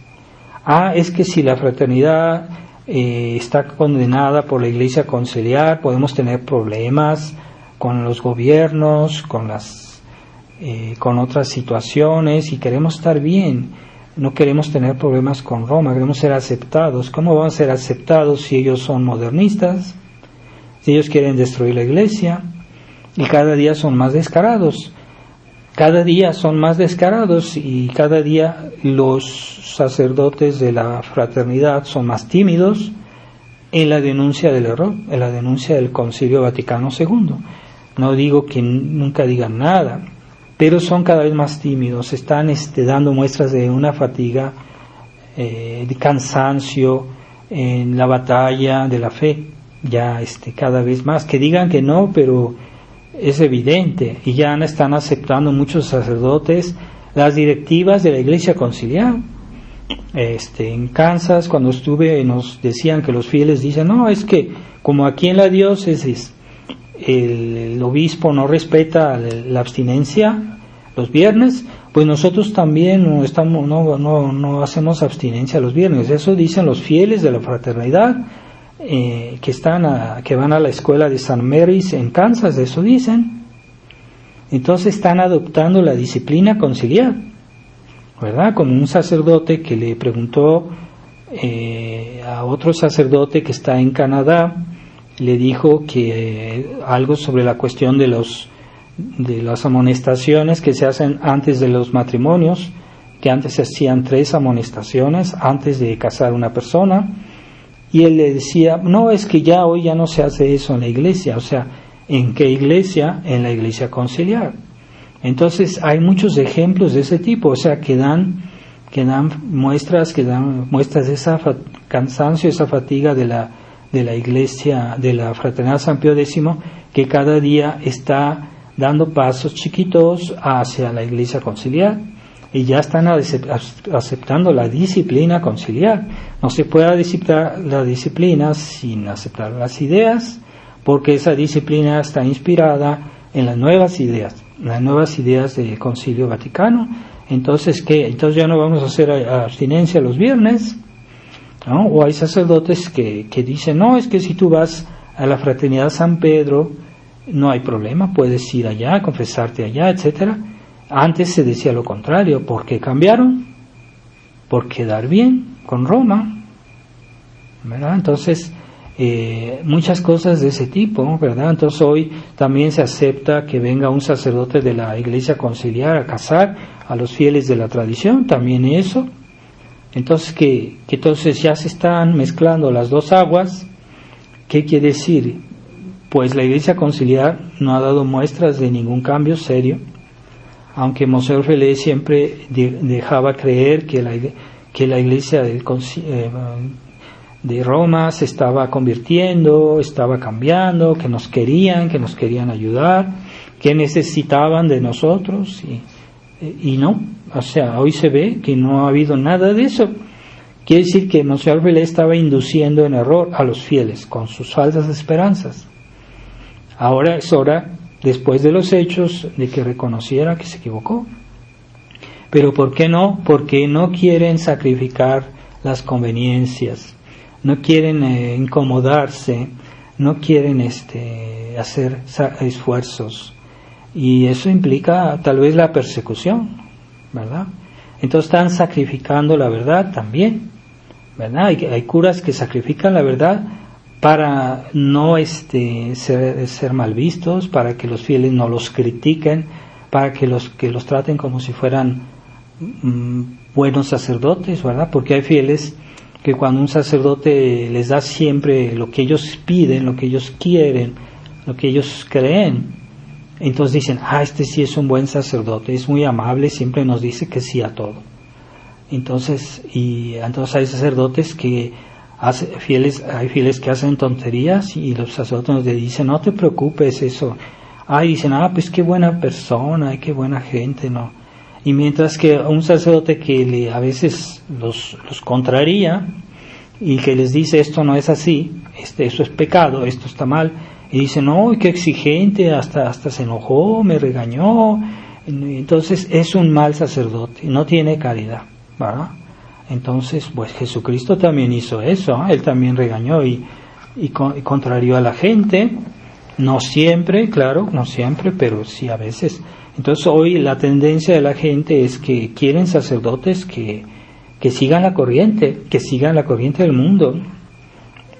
Es que si la fraternidad está condenada por la Iglesia Conciliar, podemos tener problemas con los gobiernos, con otras situaciones, y queremos estar bien. No queremos tener problemas con Roma, queremos ser aceptados. ¿Cómo van a ser aceptados si ellos son modernistas? Si ellos quieren destruir la Iglesia, y cada día son más descarados. Cada día son más descarados, y cada día los sacerdotes de la fraternidad son más tímidos en la denuncia del error, en la denuncia del Concilio Vaticano II. No digo que nunca digan nada, pero son cada vez más tímidos, están dando muestras de una fatiga, de cansancio en la batalla de la fe, ya cada vez más. Que digan que no, pero es evidente, y ya están aceptando muchos sacerdotes las directivas de la Iglesia Conciliar. En Kansas, cuando estuve, nos decían que los fieles dicen, no, es que como aquí en la diócesis el obispo no respeta la abstinencia los viernes, pues nosotros también no hacemos abstinencia los viernes. Eso dicen los fieles de la fraternidad, que van a la escuela de St. Mary's en Kansas, eso dicen. Entonces están adoptando la disciplina conciliar, ¿verdad? Como un sacerdote que le preguntó a otro sacerdote que está en Canadá, le dijo que algo sobre la cuestión de las amonestaciones que se hacen antes de los matrimonios, que antes se hacían 3 amonestaciones antes de casar una persona. Y él le decía, no, es que ya hoy ya no se hace eso en la iglesia. O sea, ¿en qué iglesia? En la Iglesia Conciliar. Entonces hay muchos ejemplos de ese tipo, o sea, que dan muestras de ese cansancio, esa fatiga de la iglesia, de la Fraternidad San Pío X, que cada día está dando pasos chiquitos hacia la Iglesia Conciliar, y ya están aceptando la disciplina conciliar. No se puede aceptar la disciplina sin aceptar las ideas, porque esa disciplina está inspirada en las nuevas ideas del Concilio Vaticano. Entonces, ¿qué? Entonces ya no vamos a hacer abstinencia los viernes, ¿no? O hay sacerdotes que dicen, no, es que si tú vas a la Fraternidad San Pedro, no hay problema, puedes ir allá, confesarte allá, etcétera. Antes se decía lo contrario. ¿Por qué cambiaron? Por quedar bien con Roma, ¿verdad? Entonces, muchas cosas de ese tipo, ¿verdad? Entonces hoy también se acepta que venga un sacerdote de la Iglesia Conciliar a casar a los fieles de la tradición, también eso. Entonces que entonces ya se están mezclando las dos aguas. ¿Qué quiere decir? Pues la Iglesia Conciliar no ha dado muestras de ningún cambio serio, aunque Monseñor Felé siempre dejaba creer que la Iglesia de Roma se estaba convirtiendo, estaba cambiando, que nos querían ayudar, que necesitaban de nosotros, y no. O sea, hoy se ve que no ha habido nada de eso. Quiere decir que Monseñor Felé estaba induciendo en error a los fieles con sus falsas esperanzas. Ahora es hora, después de los hechos, de que reconociera que se equivocó. Pero ¿por qué no? Porque no quieren sacrificar las conveniencias, no quieren incomodarse, no quieren hacer esfuerzos, y eso implica tal vez la persecución, ¿verdad? Entonces están sacrificando la verdad también, ¿verdad? Hay curas que sacrifican la verdad para no ser mal vistos, para que los fieles no los critiquen, para que los traten como si fueran buenos sacerdotes, ¿verdad? Porque hay fieles que cuando un sacerdote les da siempre lo que ellos piden, lo que ellos quieren, lo que ellos creen, entonces dicen, este sí es un buen sacerdote, es muy amable, siempre nos dice que sí a todo. Entonces hay sacerdotes que hay fieles que hacen tonterías y los sacerdotes nos dicen, no te preocupes eso. Dicen, pues qué buena persona, qué buena gente, ¿no? Y mientras que un sacerdote que a veces los contraría y que les dice, esto no es así, eso es pecado, esto está mal, y dicen, no, qué exigente, hasta se enojó, me regañó. Entonces es un mal sacerdote, no tiene caridad, ¿verdad? Entonces, pues Jesucristo también hizo eso, Él también regañó y contrarió a la gente, no siempre, claro, no siempre, pero sí a veces. Entonces hoy la tendencia de la gente es que quieren sacerdotes que sigan la corriente del mundo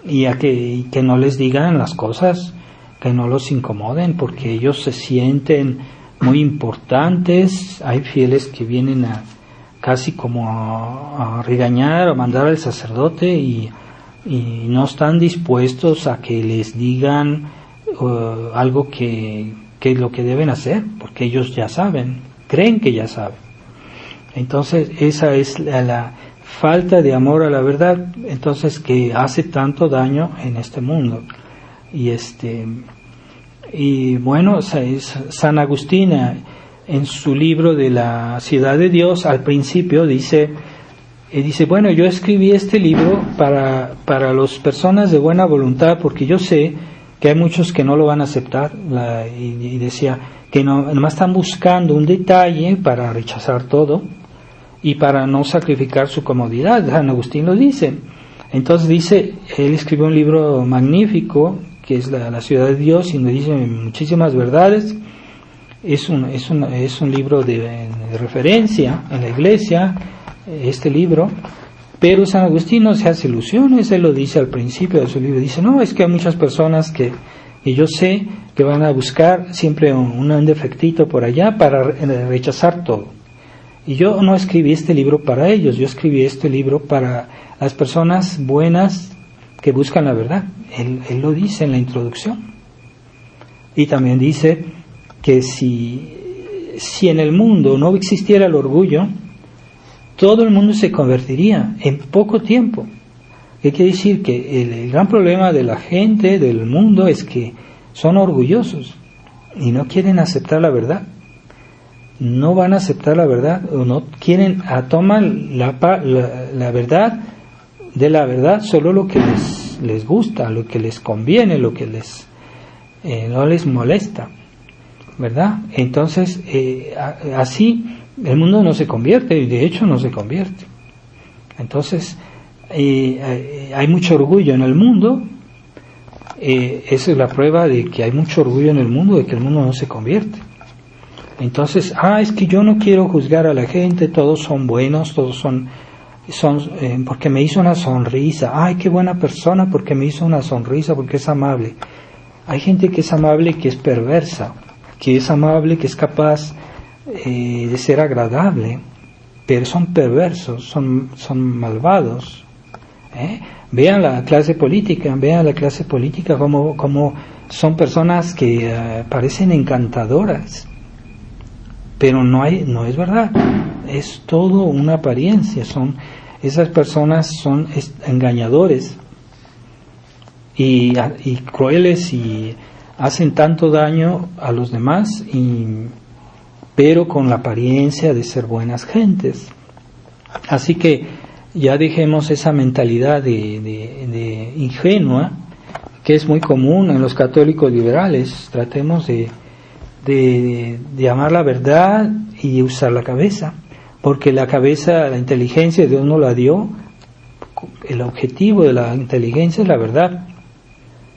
y que no les digan las cosas, que no los incomoden, porque ellos se sienten muy importantes. Hay fieles que vienen casi como a regañar o mandar al sacerdote y no están dispuestos a que les digan algo que es lo que deben hacer, porque ellos ya saben, creen que ya saben. Entonces esa es la falta de amor a la verdad, entonces, que hace tanto daño en este mundo. Y bueno, San Agustín en su libro de la Ciudad de Dios, al principio dice, bueno, yo escribí este libro para las personas de buena voluntad, porque yo sé que hay muchos que no lo van a aceptar, y decía que nomás están buscando un detalle para rechazar todo y para no sacrificar su comodidad. San Agustín lo dice. Entonces dice, él escribió un libro magnífico que es la Ciudad de Dios, y nos dice muchísimas verdades. Es un libro de referencia en la Iglesia, este libro. Pero San Agustín no se hace ilusiones, él lo dice al principio de su libro, dice, no, es que hay muchas personas que yo sé que van a buscar siempre un defectito por allá para rechazar todo. Y yo no escribí este libro para ellos, yo escribí este libro para las personas buenas que buscan la verdad. Él lo dice en la introducción. Y también dice que si en el mundo no existiera el orgullo, todo el mundo se convertiría en poco tiempo. ¿Qué quiere decir? Que el gran problema de la gente, del mundo, es que son orgullosos y no quieren aceptar la verdad. No van a aceptar la verdad, o no quieren, toman la verdad de la verdad solo lo que les gusta, lo que les conviene, lo que no les molesta, ¿verdad? Entonces, así el mundo no se convierte, y de hecho no se convierte. Entonces, hay mucho orgullo en el mundo. Esa es la prueba de que hay mucho orgullo en el mundo, de que el mundo no se convierte. Entonces, es que yo no quiero juzgar a la gente, todos son buenos, todos son porque me hizo una sonrisa. Qué buena persona porque me hizo una sonrisa, porque es amable. Hay gente que es amable, que es perversa, que es amable, que es capaz de ser agradable, pero son perversos, son malvados. Vean la clase política como son personas que parecen encantadoras, pero no es verdad, es todo una apariencia. Esas personas son engañadores y crueles, y hacen tanto daño a los demás, pero con la apariencia de ser buenas gentes. Así que ya dejemos esa mentalidad de ingenua, que es muy común en los católicos liberales. Tratemos de amar la verdad y usar la cabeza, porque la inteligencia Dios nos la dio. El objetivo de la inteligencia es la verdad,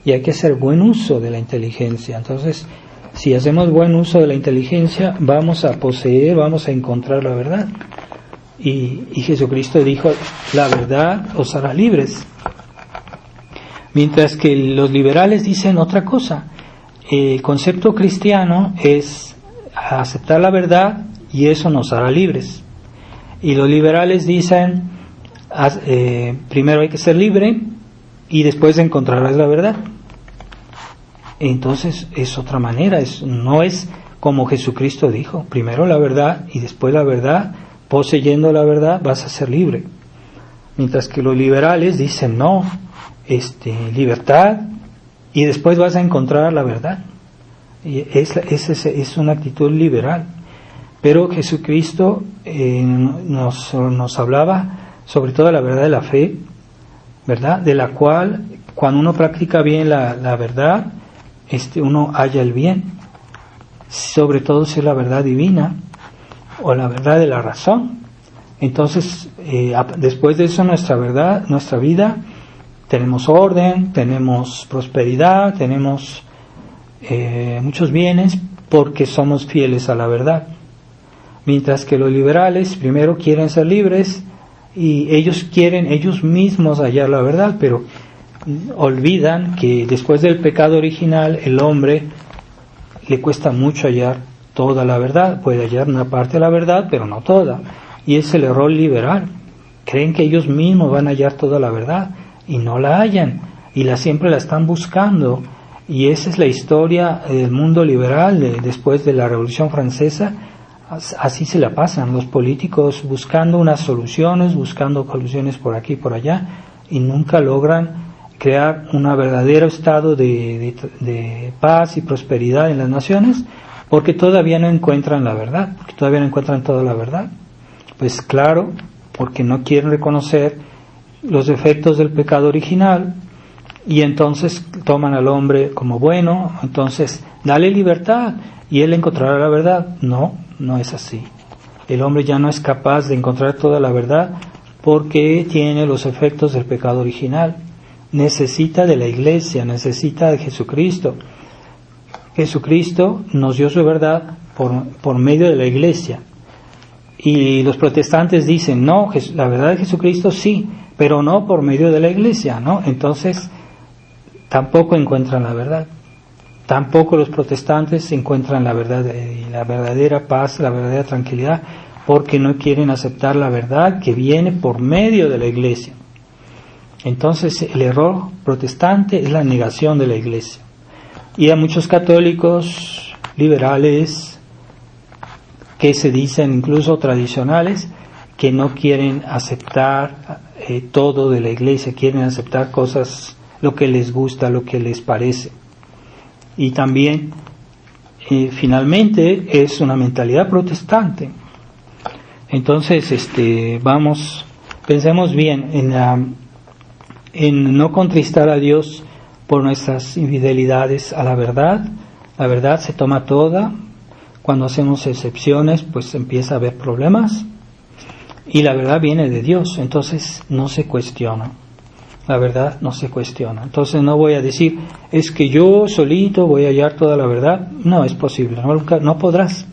y hay que hacer buen uso de la inteligencia. Entonces, si hacemos buen uso de la inteligencia, vamos a encontrar la verdad. Y Jesucristo dijo, la verdad os hará libres. Mientras que los liberales dicen otra cosa. El concepto cristiano es aceptar la verdad y eso nos hará libres. Y los liberales dicen, primero hay que ser libre y después encontrarás la verdad. Entonces es otra manera, no es como Jesucristo dijo, primero la verdad y después la verdad, poseyendo la verdad vas a ser libre. Mientras que los liberales dicen no, libertad y después vas a encontrar la verdad. Y es una actitud liberal. Pero Jesucristo nos hablaba sobre todo la verdad de la fe, ¿verdad? De la cual cuando uno practica bien la verdad, uno halla el bien. Sobre todo si es la verdad divina o la verdad de la razón. Entonces, después de eso nuestra vida, tenemos orden, tenemos prosperidad, tenemos muchos bienes porque somos fieles a la verdad. Mientras que los liberales primero quieren ser libres y ellos quieren ellos mismos hallar la verdad, pero olvidan que después del pecado original el hombre le cuesta mucho hallar toda la verdad, puede hallar una parte de la verdad, pero no toda, y es el error liberal. Creen que ellos mismos van a hallar toda la verdad y no la hallan, y siempre la están buscando, y esa es la historia del mundo liberal después de la Revolución Francesa. Así se la pasan los políticos buscando unas soluciones, buscando soluciones por aquí y por allá, y nunca logran crear un verdadero estado de paz y prosperidad en las naciones, porque todavía no encuentran la verdad, porque todavía no encuentran toda la verdad. Pues claro, porque no quieren reconocer los defectos del pecado original, y entonces toman al hombre como bueno, entonces dale libertad y él encontrará la verdad. No es así. El hombre ya no es capaz de encontrar toda la verdad porque tiene los efectos del pecado original. Necesita de la iglesia, necesita de Jesucristo. Jesucristo nos dio su verdad por medio de la iglesia. Y los protestantes dicen, no, la verdad de Jesucristo sí, pero no por medio de la iglesia, ¿no? Entonces, tampoco encuentran la verdad. Tampoco los protestantes encuentran la verdad, la verdadera paz, la verdadera tranquilidad, porque no quieren aceptar la verdad que viene por medio de la iglesia. Entonces, el error protestante es la negación de la iglesia. Y hay muchos católicos liberales que se dicen incluso tradicionales que no quieren aceptar todo de la iglesia, quieren aceptar cosas, lo que les gusta, lo que les parece. Y también, finalmente, es una mentalidad protestante. Entonces, pensemos bien en no contristar a Dios por nuestras infidelidades a la verdad. La verdad se toma toda. Cuando hacemos excepciones, pues empieza a haber problemas. Y la verdad viene de Dios, entonces no se cuestiona. La verdad no se cuestiona. Entonces no voy a decir, es que yo solito voy a hallar toda la verdad. No es posible, no podrás.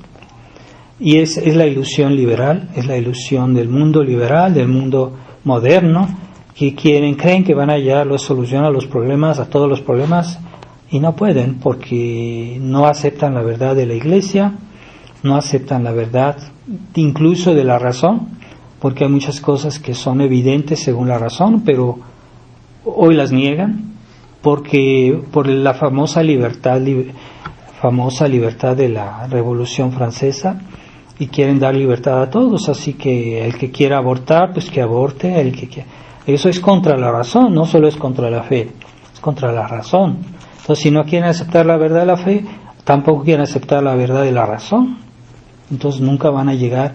Y es la ilusión liberal, es la ilusión del mundo liberal, del mundo moderno, que creen que van a hallar la solución a los problemas, a todos los problemas, y no pueden, porque no aceptan la verdad de la iglesia, no aceptan la verdad incluso de la razón, porque hay muchas cosas que son evidentes según la razón, pero hoy las niegan, porque por la famosa libertad de la Revolución Francesa, y quieren dar libertad a todos, así que el que quiera abortar, pues que aborte, eso es contra la razón, no solo es contra la fe, es contra la razón. Entonces, si no quieren aceptar la verdad de la fe, tampoco quieren aceptar la verdad de la razón. Entonces nunca van a llegar.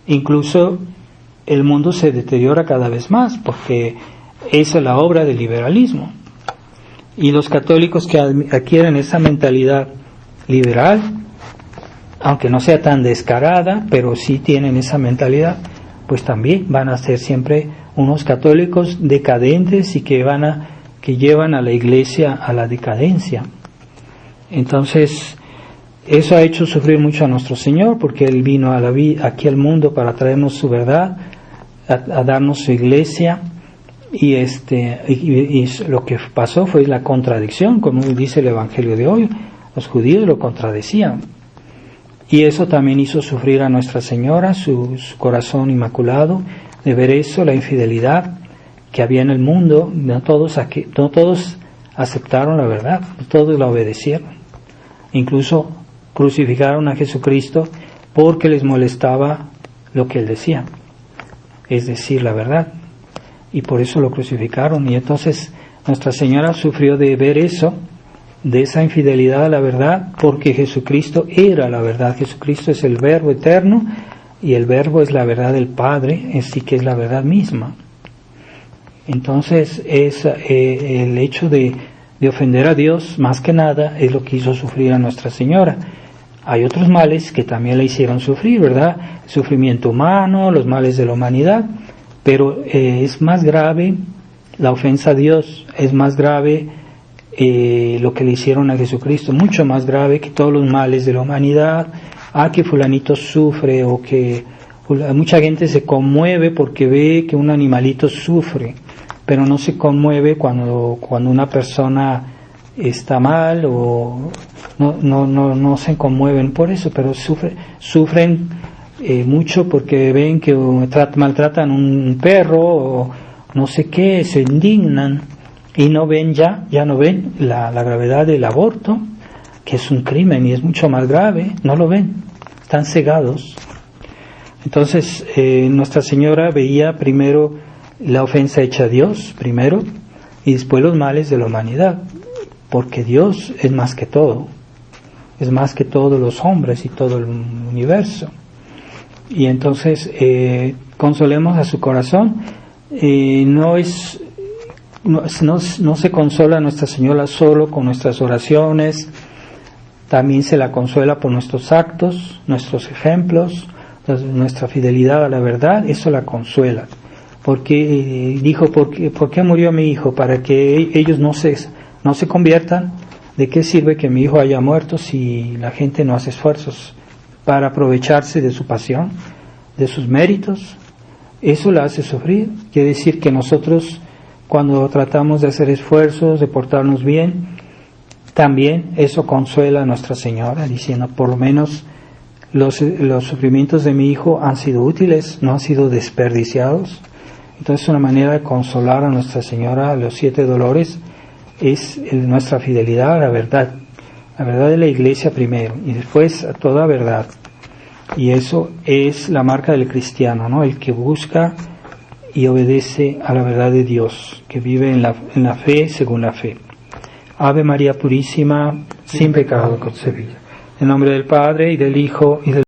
Incluso el mundo se deteriora cada vez más, porque esa es la obra del liberalismo. Y los católicos que adquieren esa mentalidad liberal, aunque no sea tan descarada, pero sí tienen esa mentalidad, pues también van a ser siempre unos católicos decadentes y que llevan a la iglesia a la decadencia. Entonces, eso ha hecho sufrir mucho a nuestro Señor, porque Él vino aquí al mundo para traernos su verdad, a darnos su iglesia, y lo que pasó fue la contradicción, como dice el Evangelio de hoy. Los judíos lo contradecían. Y eso también hizo sufrir a Nuestra Señora, su corazón inmaculado, de ver eso, la infidelidad que había en el mundo. No todos aceptaron la verdad, todos la obedecieron. Incluso crucificaron a Jesucristo porque les molestaba lo que Él decía, es decir, la verdad. Y por eso lo crucificaron. Y entonces Nuestra Señora sufrió de ver eso, de esa infidelidad a la verdad, porque Jesucristo era la verdad. Jesucristo es el Verbo eterno y el Verbo es la verdad del Padre, así que es la verdad misma. Entonces el hecho de ofender a Dios, más que nada, es lo que hizo sufrir a Nuestra Señora. Hay otros males que también la hicieron sufrir, ¿verdad? El sufrimiento humano, los males de la humanidad. Pero es más grave la ofensa a Dios, es más grave lo que le hicieron a Jesucristo, mucho más grave que todos los males de la humanidad. Que fulanito sufre, o que mucha gente se conmueve porque ve que un animalito sufre, pero no se conmueve cuando una persona está mal, o no se conmueven por eso, pero sufren mucho porque ven que maltratan un perro o no sé qué, se indignan y no ven ya no ven la gravedad del aborto, que es un crimen y es mucho más grave, no lo ven, están cegados. Entonces Nuestra Señora veía primero la ofensa hecha a Dios primero y después los males de la humanidad, porque Dios es más que todo, es más que todos los hombres y todo el universo. Y entonces consolemos a su corazón. No se consola a Nuestra Señora solo con nuestras oraciones, también se la consuela por nuestros actos, nuestros ejemplos, nuestra fidelidad a la verdad. Eso la consuela, porque dijo, ¿por qué murió mi hijo? Para que ellos no se conviertan. ¿De qué sirve que mi hijo haya muerto si la gente no hace esfuerzos para aprovecharse de su pasión, de sus méritos? Eso la hace sufrir. Quiere decir que nosotros, cuando tratamos de hacer esfuerzos, de portarnos bien, también eso consuela a Nuestra Señora, diciendo, por lo menos los sufrimientos de mi hijo han sido útiles, no han sido desperdiciados. Entonces, una manera de consolar a Nuestra Señora los 7 dolores es nuestra fidelidad a la verdad de la Iglesia primero, y después a toda verdad. Y eso es la marca del cristiano, ¿no? El que busca y obedece a la verdad de Dios, que vive en la fe según la fe. Ave María Purísima, sin pecado concebida. En nombre del Padre, y del Hijo, y del...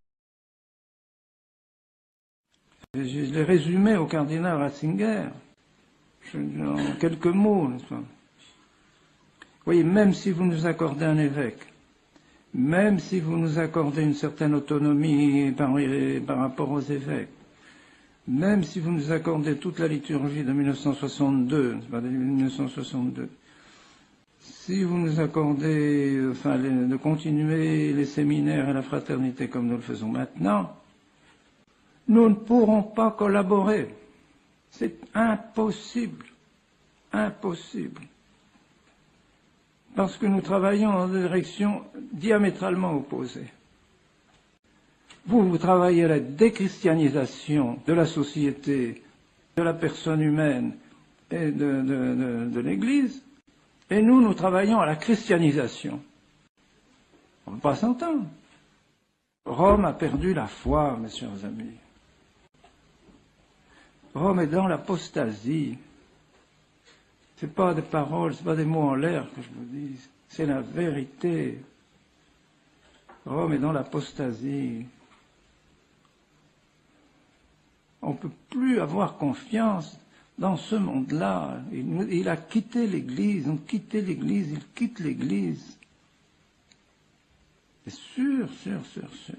Je l'ai résumé au cardinal Ratzinger, en quelques mots, n'est-ce pas? Vous voyez, même si vous nous accordez un évêque, même si vous nous accordez une certaine autonomie par rapport aux évêques, même si vous nous accordez toute la liturgie de 1962, c'est pas de 1962, si vous nous accordez de continuer les séminaires et la fraternité comme nous le faisons maintenant, nous ne pourrons pas collaborer. C'est impossible. Impossible. Parce que nous travaillons dans des directions diamétralement opposées. Vous travaillez à la déchristianisation de la société, de la personne humaine et de l'Église, et nous travaillons à la christianisation. On ne peut pas s'entendre. Rome a perdu la foi, mes chers amis. Rome est dans l'apostasie. C'est pas des paroles, c'est pas des mots en l'air que je vous dis, c'est la vérité. Rome est dans l'apostasie. On ne peut plus avoir confiance dans ce monde-là. Il a quitté l'Église, on quitté l'Église, il quitte l'Église. C'est sûr, sûr, sûr, sûr.